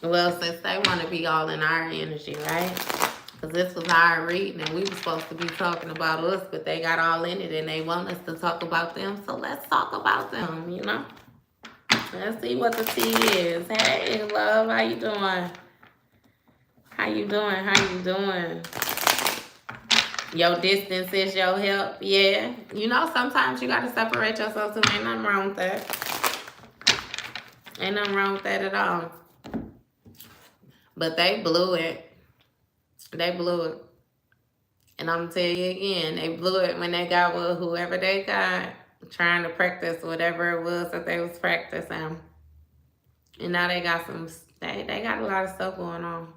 Well, since they want to be all in our energy, right? Because this was our reading and we were supposed to be talking about us, but they got all in it and they want us to talk about them. So let's talk about them, you know? Let's see what the tea is. Hey, love, how you doing? How you doing? How you doing? Your distance is your help. Yeah. You know, sometimes you got to separate yourself too. Ain't nothing wrong with that. Ain't nothing wrong with that at all. But they blew it. They blew it. And I'm going to tell you again, they blew it when they got with whoever they got, trying to practice whatever it was that they was practicing. And now they got they got a lot of stuff going on.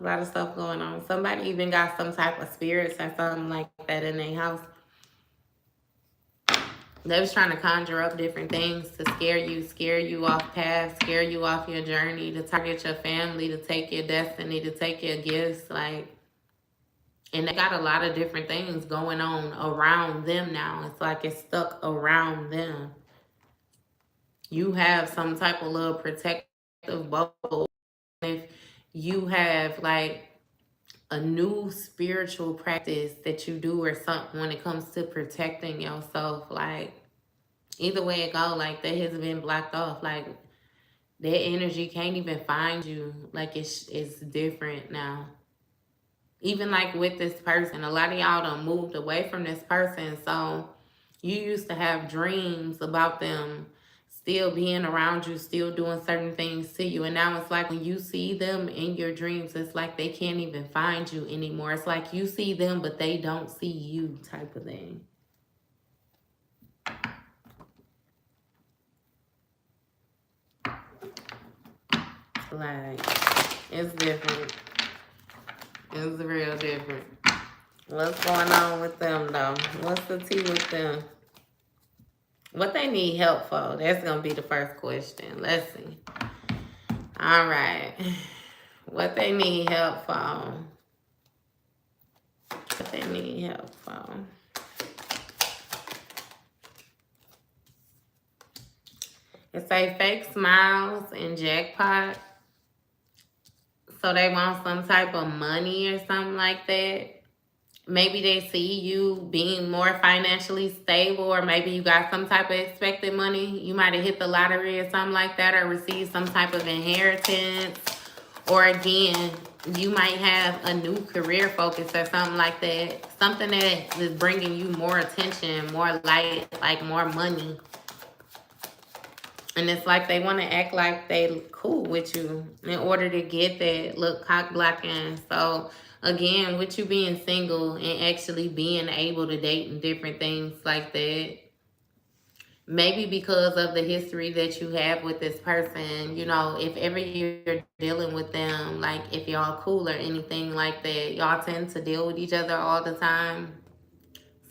A lot of stuff going on. Somebody even got some type of spirits or something like that in their house. They was trying to conjure up different things to scare you off path, scare you off your journey, to target your family, to take your destiny, to take your gifts. Like, and they got a lot of different things going on around them now. It's like it's stuck around them. You have some type of little protective bubble. If you have like a new spiritual practice that you do or something when it comes to protecting yourself, like either way it go, like that has been blocked off. Like that energy can't even find you. Like it's different now. Even like with this person, a lot of y'all done moved away from this person. So you used to have dreams about them still being around you, still doing certain things to you. And now it's like when you see them in your dreams, it's like they can't even find you anymore. It's like you see them, but they don't see you type of thing. Like, it's different. It's real different. What's going on with them, though? What's the tea with them? What they need help for? That's going to be the first question. Let's see. All right. What they need help for? What they need help for? It's a fake smiles and jackpot. So they want some type of money or something like that. Maybe they see you being more financially stable, or maybe you got some type of expected money. You might have hit the lottery or something like that, or received some type of inheritance. Or again, you might have a new career focus or something like that. Something that is bringing you more attention, more light, like more money. And it's like they want to act like they cool with you in order to get that look cock blocking. So again, with you being single and actually being able to date and different things like that, maybe because of the history that you have with this person, you know, if ever you're dealing with them, like if y'all cool or anything like that, y'all tend to deal with each other all the time.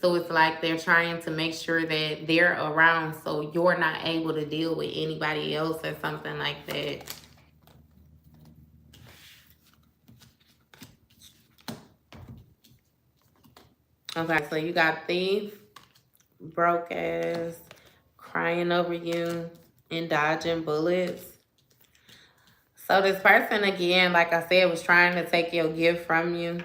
So it's like they're trying to make sure that they're around so you're not able to deal with anybody else or something like that. Okay, so you got thief, broke ass, crying over you, and dodging bullets. So this person, again, like I said, was trying to take your gift from you.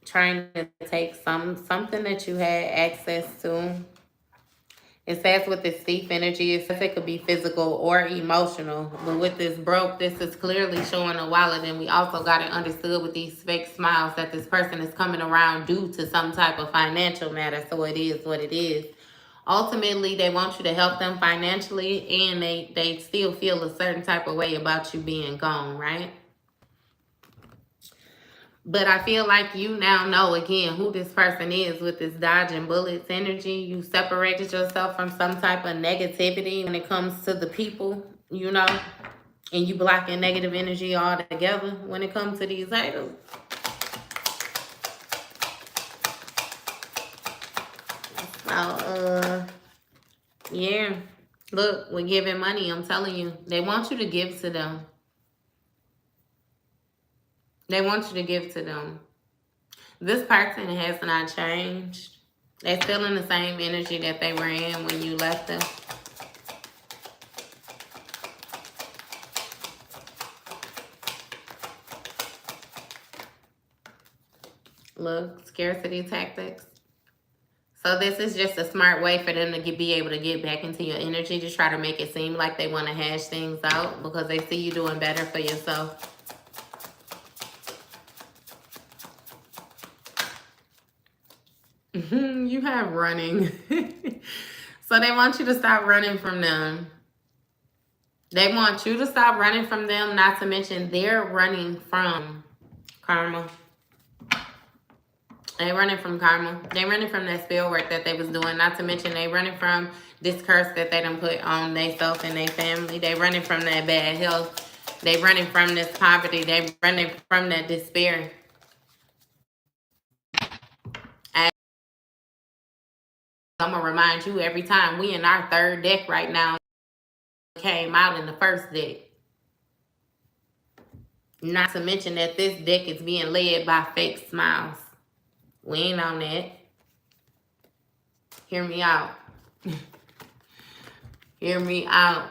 Trying to take something that you had access to. It says with this thief energy, it says it could be physical or emotional. But with this broke, this is clearly showing a wallet. And we also got it understood with these fake smiles that this person is coming around due to some type of financial matter. So it is what it is. Ultimately, they want you to help them financially, and they still feel a certain type of way about you being gone, right? But I feel like you now know, again, who this person is with this dodging bullets energy. You separated yourself from some type of negativity when it comes to the people, you know, and you blocking negative energy altogether when it comes to these haters. So, yeah. Look, we're giving money. I'm telling you. They want you to give to them. They want you to give to them. This person has not changed. They're still in the same energy that they were in when you left them. Look, scarcity tactics. So this is just a smart way for them to be able to get back into your energy, to try to make it seem like they want to hash things out because they see you doing better for yourself. You have running. So they want you to stop running from them. They want you to stop running from them, not to mention they're running from karma. They running from karma. They running from that spell work that they was doing. Not to mention they running from this curse that they done put on themselves and their family. They running from that bad health. They running from this poverty. They running from that despair. And I'm gonna remind you every time we in our third deck right now came out in the first deck. Not to mention that this deck is being led by fake smiles. We ain't on that. Hear me out. Hear me out.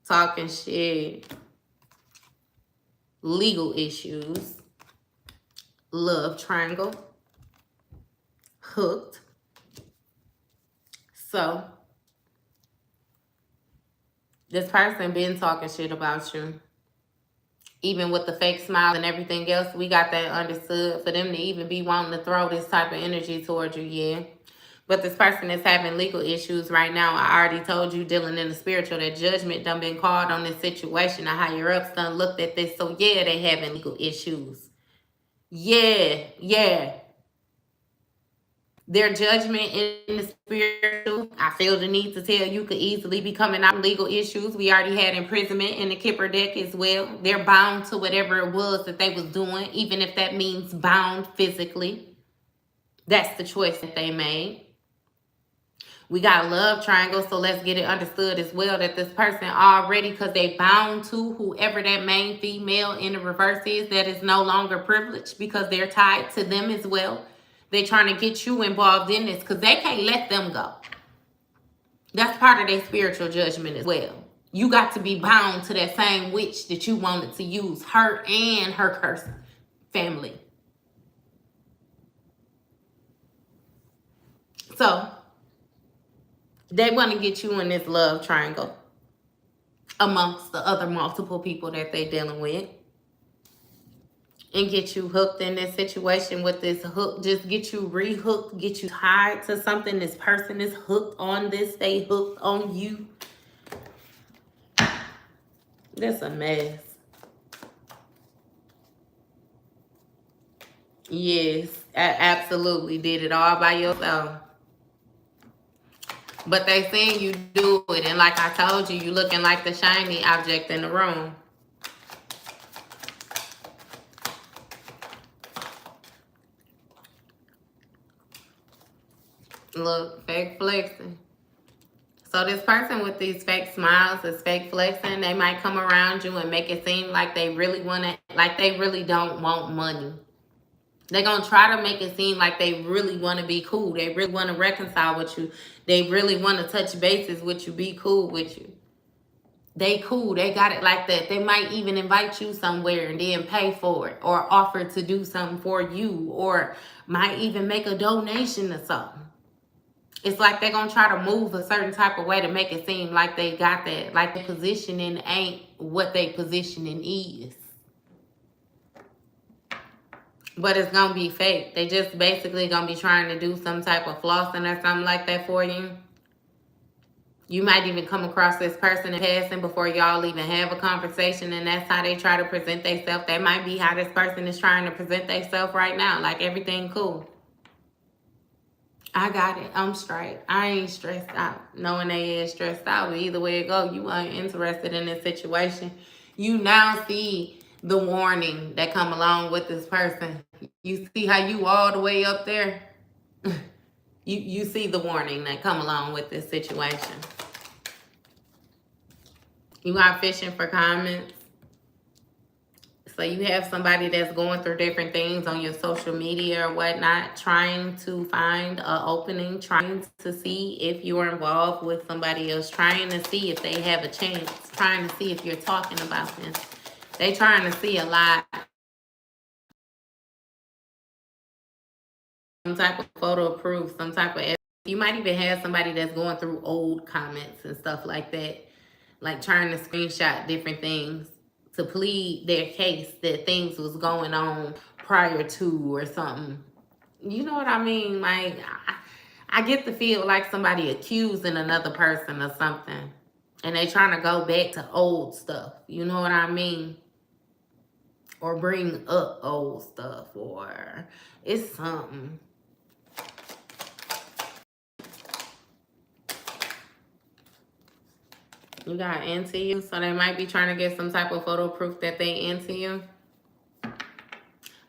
Talking shit. Legal issues. Love triangle. Hooked. So, this person been talking shit about you. Even with the fake smile and everything else, we got that understood. For them to even be wanting to throw this type of energy towards you, yeah. But this person is having legal issues right now. I already told you, dealing in the spiritual, that judgment done been called on this situation. The higher ups done looked at this. So yeah, they having legal issues. Yeah. Their judgment in the spiritual, I feel the need to tell you, could easily be coming out legal issues. We already had imprisonment in the Kipper deck as well. They're bound to whatever it was that they was doing, even if that means bound physically. That's the choice that they made. We got love triangle, so let's get it understood as well that this person already, because they bound to whoever that main female in the reverse is, that is no longer privileged because they're tied to them as well. They're trying to get you involved in this because they can't let them go. That's part of their spiritual judgment as well. You got to be bound to that same witch that you wanted to use, her and her curse family. So, they want to get you in this love triangle amongst the other multiple people that they're dealing with. And get you hooked in this situation with this hook. Just get you re-hooked, get you tied to something. This person is hooked on this. They hooked on you. That's a mess. Yes, absolutely did it all by yourself. But they saying you do it. And like I told you, you looking like the shiny object in the room. Look, fake flexing. So this person with these fake smiles is fake flexing. They might come around you and make it seem like they really want to, like they really don't want money. They're going to try to make it seem like they really want to be cool. They really want to reconcile with you. They really want to touch bases with you, be cool with you. They cool. They got it like that. They might even invite you somewhere and then pay for it, or offer to do something for you, or might even make a donation or something. It's like they're going to try to move a certain type of way to make it seem like they got that. Like the positioning ain't what they positioning is. But it's going to be fake. They just basically going to be trying to do some type of flossing or something like that for you. You might even come across this person in passing before y'all even have a conversation, and that's how they try to present themselves. That might be how this person is trying to present themselves right now. Like everything cool. I got it. I'm straight. I ain't stressed out. Knowing they is stressed out. But either way it go, you ain't interested in this situation. You now see the warning that come along with this person. You see how you all the way up there? You see the warning that come along with this situation. You are fishing for comments. So you have somebody that's going through different things on your social media or whatnot, trying to find an opening, trying to see if you're involved with somebody else, trying to see if they have a chance, trying to see if you're talking about this. They trying to see a lot. Some type of photo of proof, some type of evidence. You might even have somebody that's going through old comments and stuff like that, like trying to screenshot different things to plead their case that things was going on prior to or something. You know what I mean? Like, I get the feel like somebody accusing another person of something, and they trying to go back to old stuff. You know what I mean? or bring up old stuff, or it's something. You got into you, so they might be trying to get some type of photo proof that they into you.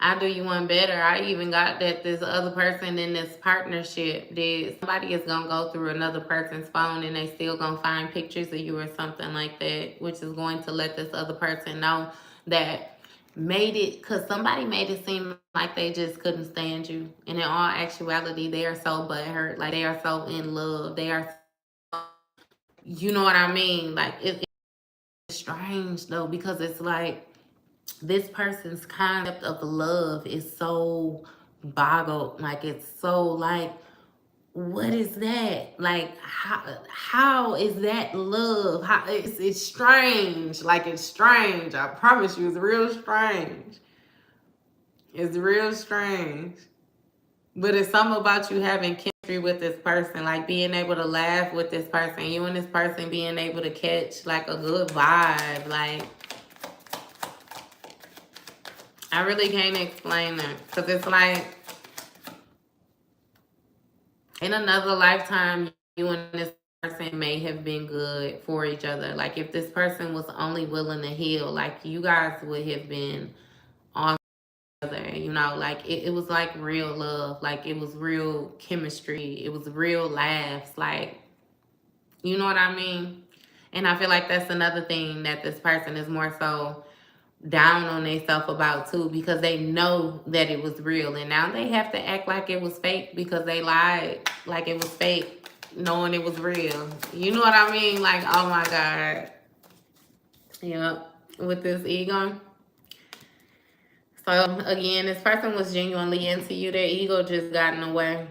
I do you one better. I even got that this other person in this partnership did. Somebody is going to go through another person's phone and they still going to find pictures of you or something like that, which is going to let this other person know that made it, because somebody made it seem like they just couldn't stand you. And in all actuality, they are so butthurt. Like, they are so in love. They are, you know what I mean? Like, it's strange, though, because it's like, this person's concept of love is so boggled. Like, it's so like, what is that? Like, how is that love? How it's strange. Like, it's strange. I promise you, it's real strange. It's real strange. But it's something about you having chemistry with this person, like being able to laugh with this person, you and this person being able to catch like a good vibe. Like, I really can't explain that, because it's like, in another lifetime, you and this person may have been good for each other. Like, if this person was only willing to heal, like, you guys would have been on together, you know? Like, it was like real love. Like, it was real chemistry. It was real laughs. Like, you know what I mean? And I feel like that's another thing that this person is more so down on themselves about too, because they know that it was real, and now they have to act like it was fake because they lied like it was fake knowing it was real. You know what I mean? Like, oh my God. Yep. With this ego. So again, this person was genuinely into you. Their ego just got in the way.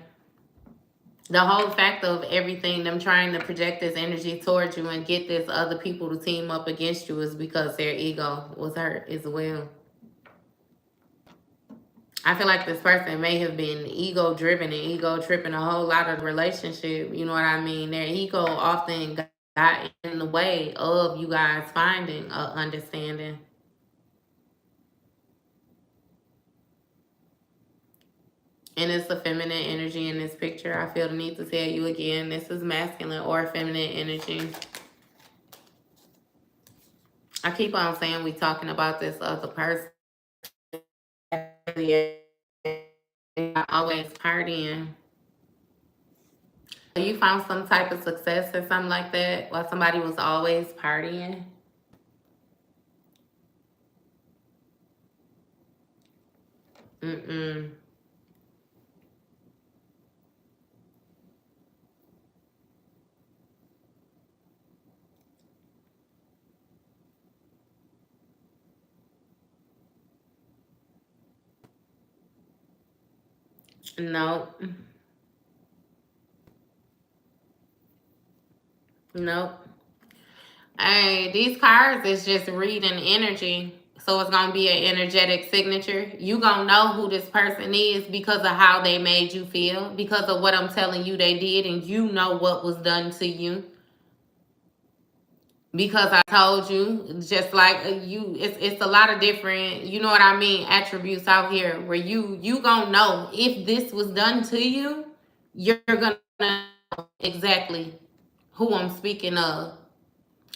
The whole fact of everything, them trying to project this energy towards you and get this other people to team up against you, is because their ego was hurt as well. I feel like this person may have been ego driven and ego tripping a whole lot of the relationship. You know what I mean? Their ego often got in the way of you guys finding a understanding. And it's the feminine energy in this picture. I feel the need to tell you again, this is masculine or feminine energy. I keep on saying we talking about this other person. Always partying. You found some type of success or something like that, while somebody was always partying? Mm-mm. Nope. Nope. Hey, these cards is just reading energy. So it's going to be an energetic signature. You going to know who this person is because of how they made you feel, because of what I'm telling you they did, and you know what was done to you. Because I told you, just like it's a lot of different, you know what I mean, attributes out here where you gonna know if this was done to you, you're gonna know exactly who I'm speaking of.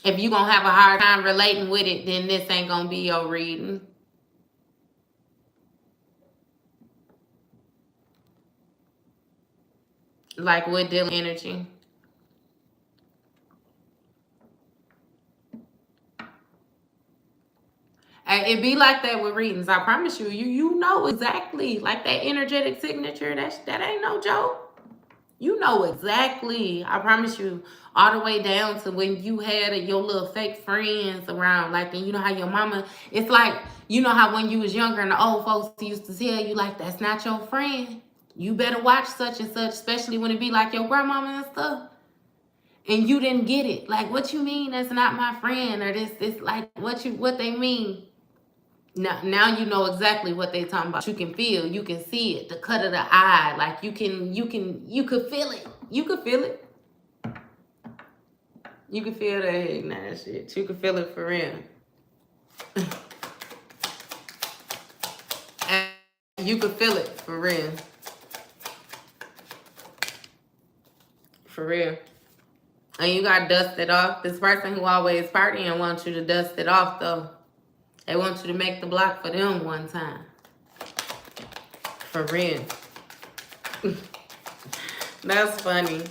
If you gonna have a hard time relating with it, then this ain't gonna be your reading. Like with dealing energy. And it be like that with readings. I promise you, you know exactly. Like that energetic signature, that ain't no joke. You know exactly. I promise you, all the way down to when you had your little fake friends around. Like, and you know how your mama, it's like, you know how when you was younger and the old folks used to tell you, like, that's not your friend. You better watch such and such, especially when it be like your grandmama and stuff. And you didn't get it. Like, what you mean that's not my friend? Or this like, what they mean? Now you know exactly what they talking about. You can feel, you can see it, the cut of the eye. Like you could feel it. You could feel it. You can feel that ignorant shit. You can feel it for real. You could feel it, for real. For real. And you got to dust it off. This person who always partying wants you to dust it off, though. They want you to make the block for them one time. For real. That's funny.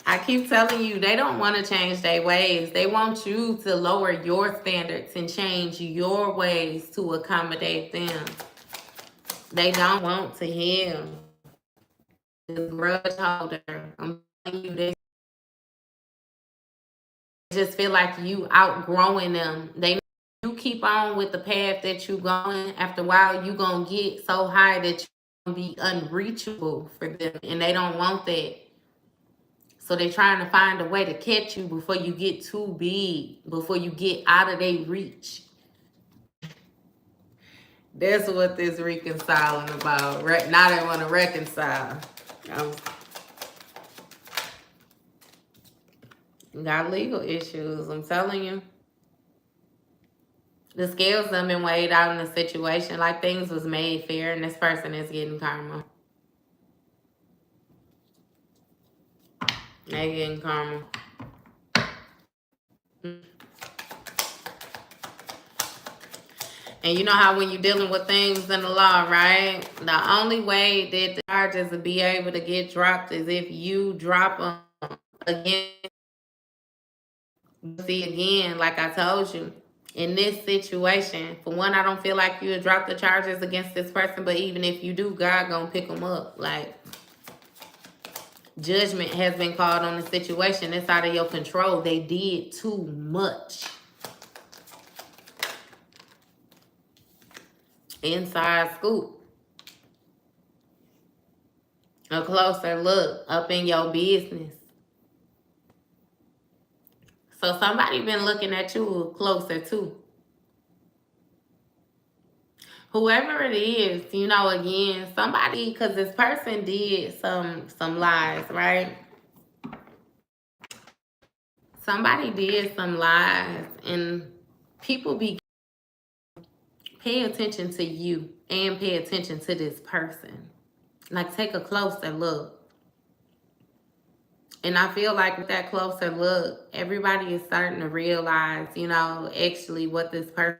I keep telling you, they don't want to change their ways. They want you to lower your standards and change your ways to accommodate them. They don't want to heal. The grudge holder. I'm telling you, they just feel like you outgrowing them. They you keep on with the path that you going. After a while, you gonna get so high that you gonna be unreachable for them, and they don't want that. So they're trying to find a way to catch you before you get too big, before you get out of their reach. That's what this reconciling about. Now they want to reconcile. Got legal issues, I'm telling you. The scales have been weighed out in the situation. Like things was made fair, and this person is getting karma. They getting karma. And you know how when you're dealing with things in the law, right? The only way that the charges will be able to get dropped is if you drop them again. See, again, like I told you, in this situation, for one, I don't feel like you would drop the charges against this person, but even if you do, God gonna pick them up. Like, judgment has been called on the situation. It's out of your control. They did too much. Inside scoop. A closer look up in your business. So somebody been looking at you closer too. Whoever it is, you know, again, somebody, because this person did some lies, right? Somebody did some lies, and people pay attention to you and pay attention to this person. Like, take a closer look. And I feel like with that closer look, everybody is starting to realize, you know, actually what this person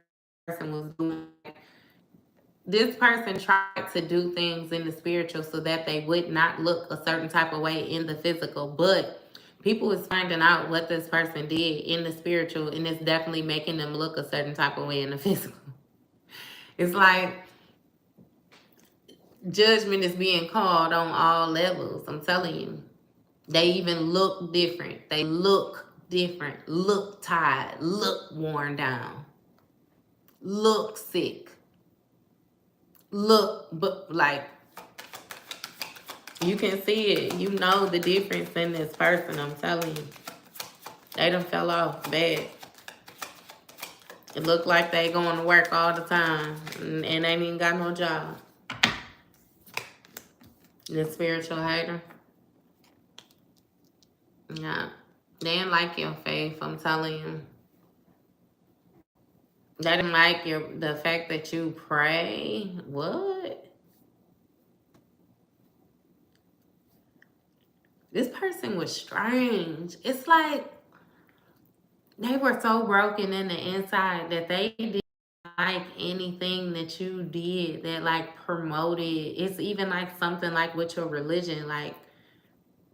was doing. This person tried to do things in the spiritual so that they would not look a certain type of way in the physical. But people is finding out what this person did in the spiritual, and it's definitely making them look a certain type of way in the physical. It's like judgment is being called on all levels. I'm telling you. They even look different. They look different. Look tired. Look worn down. Look sick. Look, but like, you can see it. You know the difference in this person. I'm telling you. They done fell off bad. It look like they going to work all the time and ain't even got no job. The spiritual hater. Yeah. They didn't like your faith, I'm telling you. They didn't like the fact that you pray. What? This person was strange. It's like they were so broken in the inside that they didn't like anything that you did that like promoted. It's even like something like with your religion, like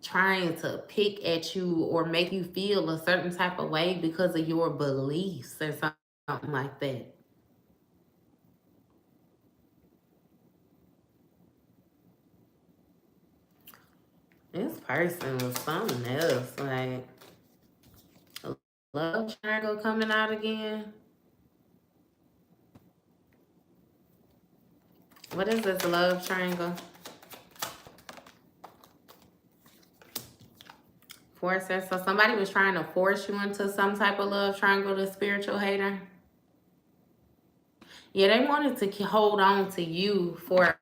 trying to pick at you or make you feel a certain type of way because of your beliefs or something like that. This person was something else, like a love triangle coming out again. What is this love triangle? Forces. So somebody was trying to force you into some type of love triangle, the spiritual hater. Yeah, they wanted to hold on to you for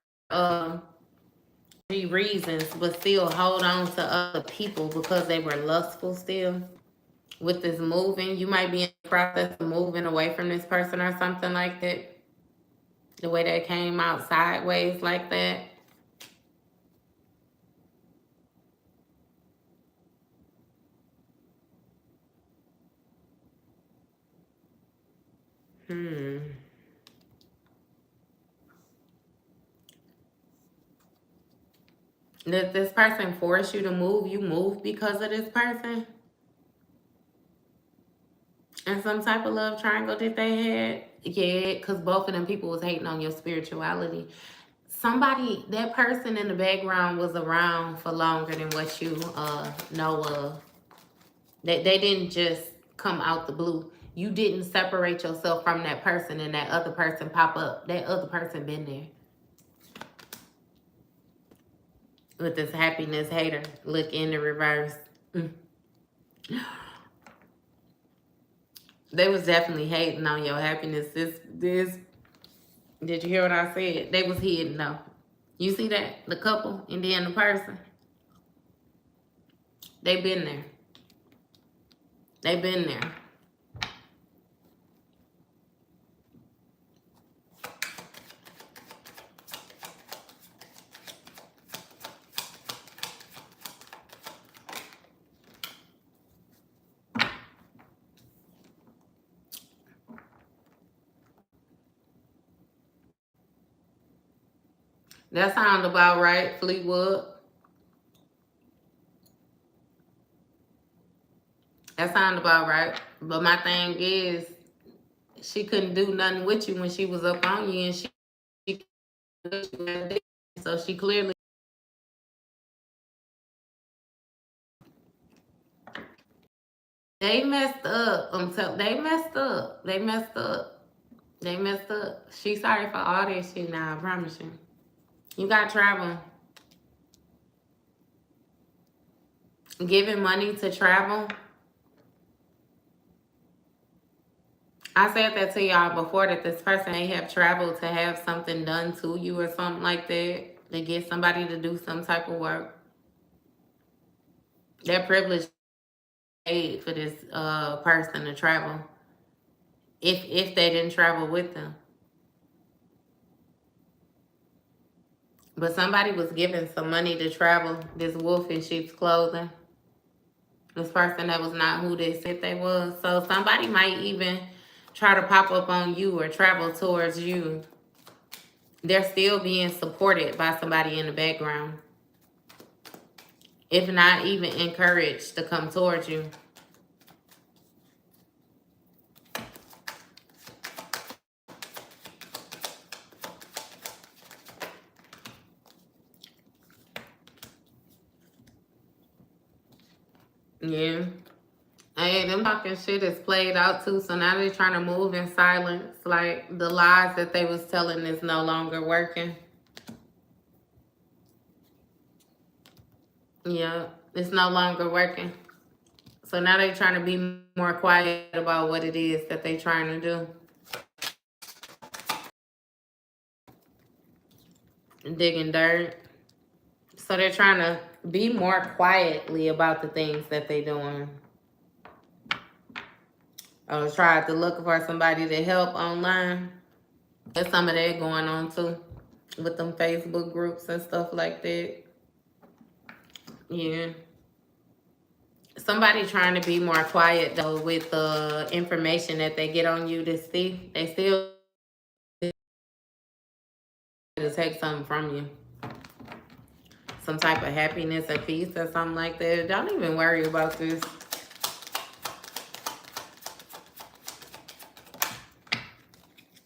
reasons, but still hold on to other people because they were lustful still. With this moving, you might be in the process of moving away from this person or something like that. The way that came out sideways like that. Did this person force you to move? You move because of this person? And some type of love triangle that they had? Yeah, because both of them people was hating on your spirituality. Somebody, that person in the background was around for longer than what you know of. They didn't just come out the blue. You didn't separate yourself from that person and that other person pop up. That other person been there. With this happiness hater. Look in the reverse. They was definitely hating on your happiness. This did you hear what I said? They was hidden though. You see that? The couple and then the person. They been there. They been there. That sound about right, Fleetwood. That sound about right. But my thing is, she couldn't do nothing with you when she was up on you, and she so she clearly. They messed up. They messed up. They messed up. They messed up. She's sorry for all that shit now, I promise you. You got travel. Giving money to travel. I said that to y'all before, that this person may have traveled to have something done to you or something like that. To get somebody to do some type of work. They're privileged paid for this person to travel. If they didn't travel with them. But somebody was giving some money to travel, this wolf in sheep's clothing. This person that was not who they said they was. So somebody might even try to pop up on you or travel towards you. They're still being supported by somebody in the background. If not even encouraged to come towards you. Yeah. Hey, them talking shit is played out too, so now they're trying to move in silence. Like, the lies that they was telling is no longer working. Yeah, it's no longer working. So now they're trying to be more quiet about what it is that they're trying to do. Digging dirt. So they're trying to be more quietly about the things that they're doing. I was trying to look for somebody to help online. There's some of that going on too. With them Facebook groups and stuff like that. Yeah. Somebody trying to be more quiet though with the information that they get on you to see. They still to take something from you. Some type of happiness or peace or something like that. Don't even worry about this.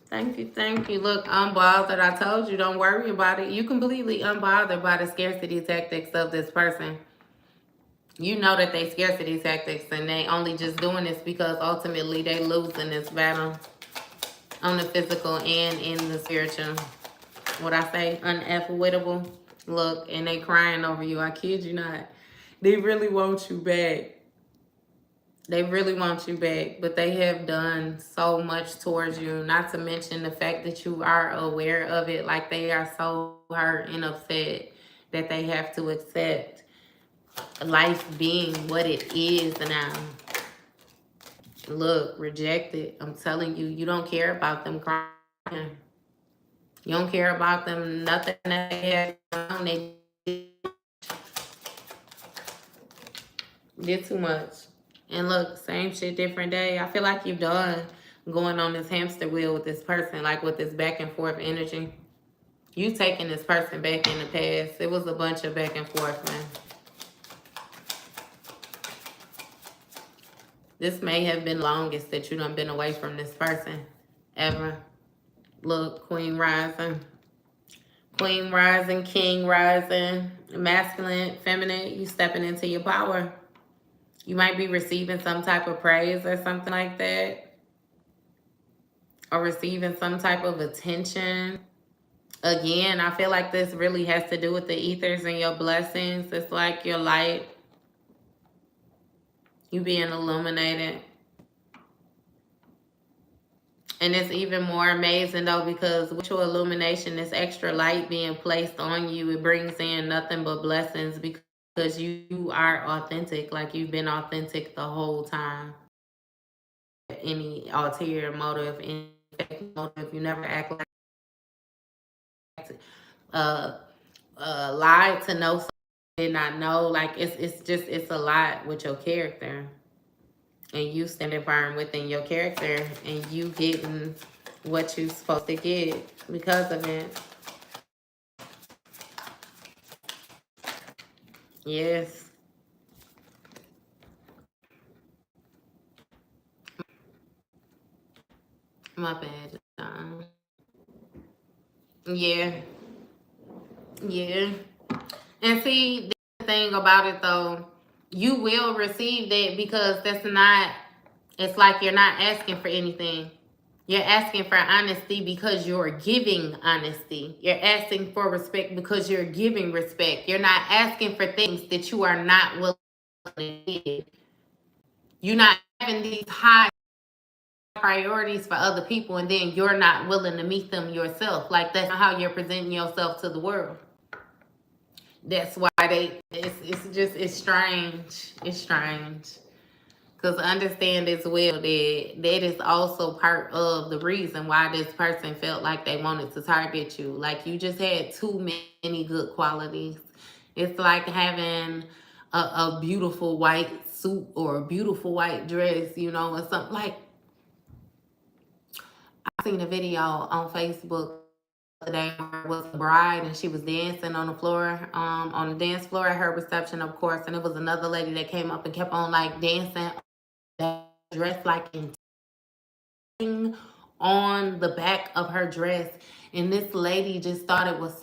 Thank you, thank you. Look, unbothered. I told you, don't worry about it. You completely unbothered by the scarcity tactics of this person. You know that they scarcity tactics and they only just doing this because ultimately they losing this battle on the physical and in the spiritual. What I say, unavoidable. Look, and they crying over you. I kid you not. They really want you back. They really want you back, but they have done so much towards you. Not to mention the fact that you are aware of it. Like, they are so hurt and upset that they have to accept life being what it is now. Look, reject it. I'm telling you, you don't care about them crying. You don't care about them, nothing that they have. They did too much. And look, same shit, different day. I feel like you've done going on this hamster wheel with this person, like with this back and forth energy. You taking this person back in the past. It was a bunch of back and forth, man. This may have been the longest that you done been away from this person ever. Look, Queen rising. Queen rising, King rising, masculine, feminine, you stepping into your power. You might be receiving some type of praise or something like that. Or receiving some type of attention. Again, I feel like this really has to do with the ethers and your blessings. It's like your light. You being illuminated. And it's even more amazing though, because with your illumination, this extra light being placed on you, it brings in nothing but blessings because you are authentic. Like you've been authentic the whole time. Any ulterior motive, any fake motive, you never act like lied to know something you did not know. Like it's a lot with your character. And you standing firm within your character and you getting what you supposed to get because of it. Yes. My bad. Yeah. Yeah. And see, the thing about it though, you will receive that because that's not, it's like you're not asking for anything. You're asking for honesty because you're giving honesty. You're asking for respect because you're giving respect. You're not asking for things that you are not willing to give. You're not having these high priorities for other people and then you're not willing to meet them yourself. Like that's not how you're presenting yourself to the world. That's why it's strange. It's strange. Because understand as well that is also part of the reason why this person felt like they wanted to target you. Like you just had too many good qualities. It's like having a beautiful white suit or a beautiful white dress, you know, or something. Like I seen a video on Facebook the day where it was a bride and she was dancing on the floor, on the dance floor at her reception, of course, and it was another lady that came up and kept on like dancing, dressed like in on the back of her dress, and this lady just thought it was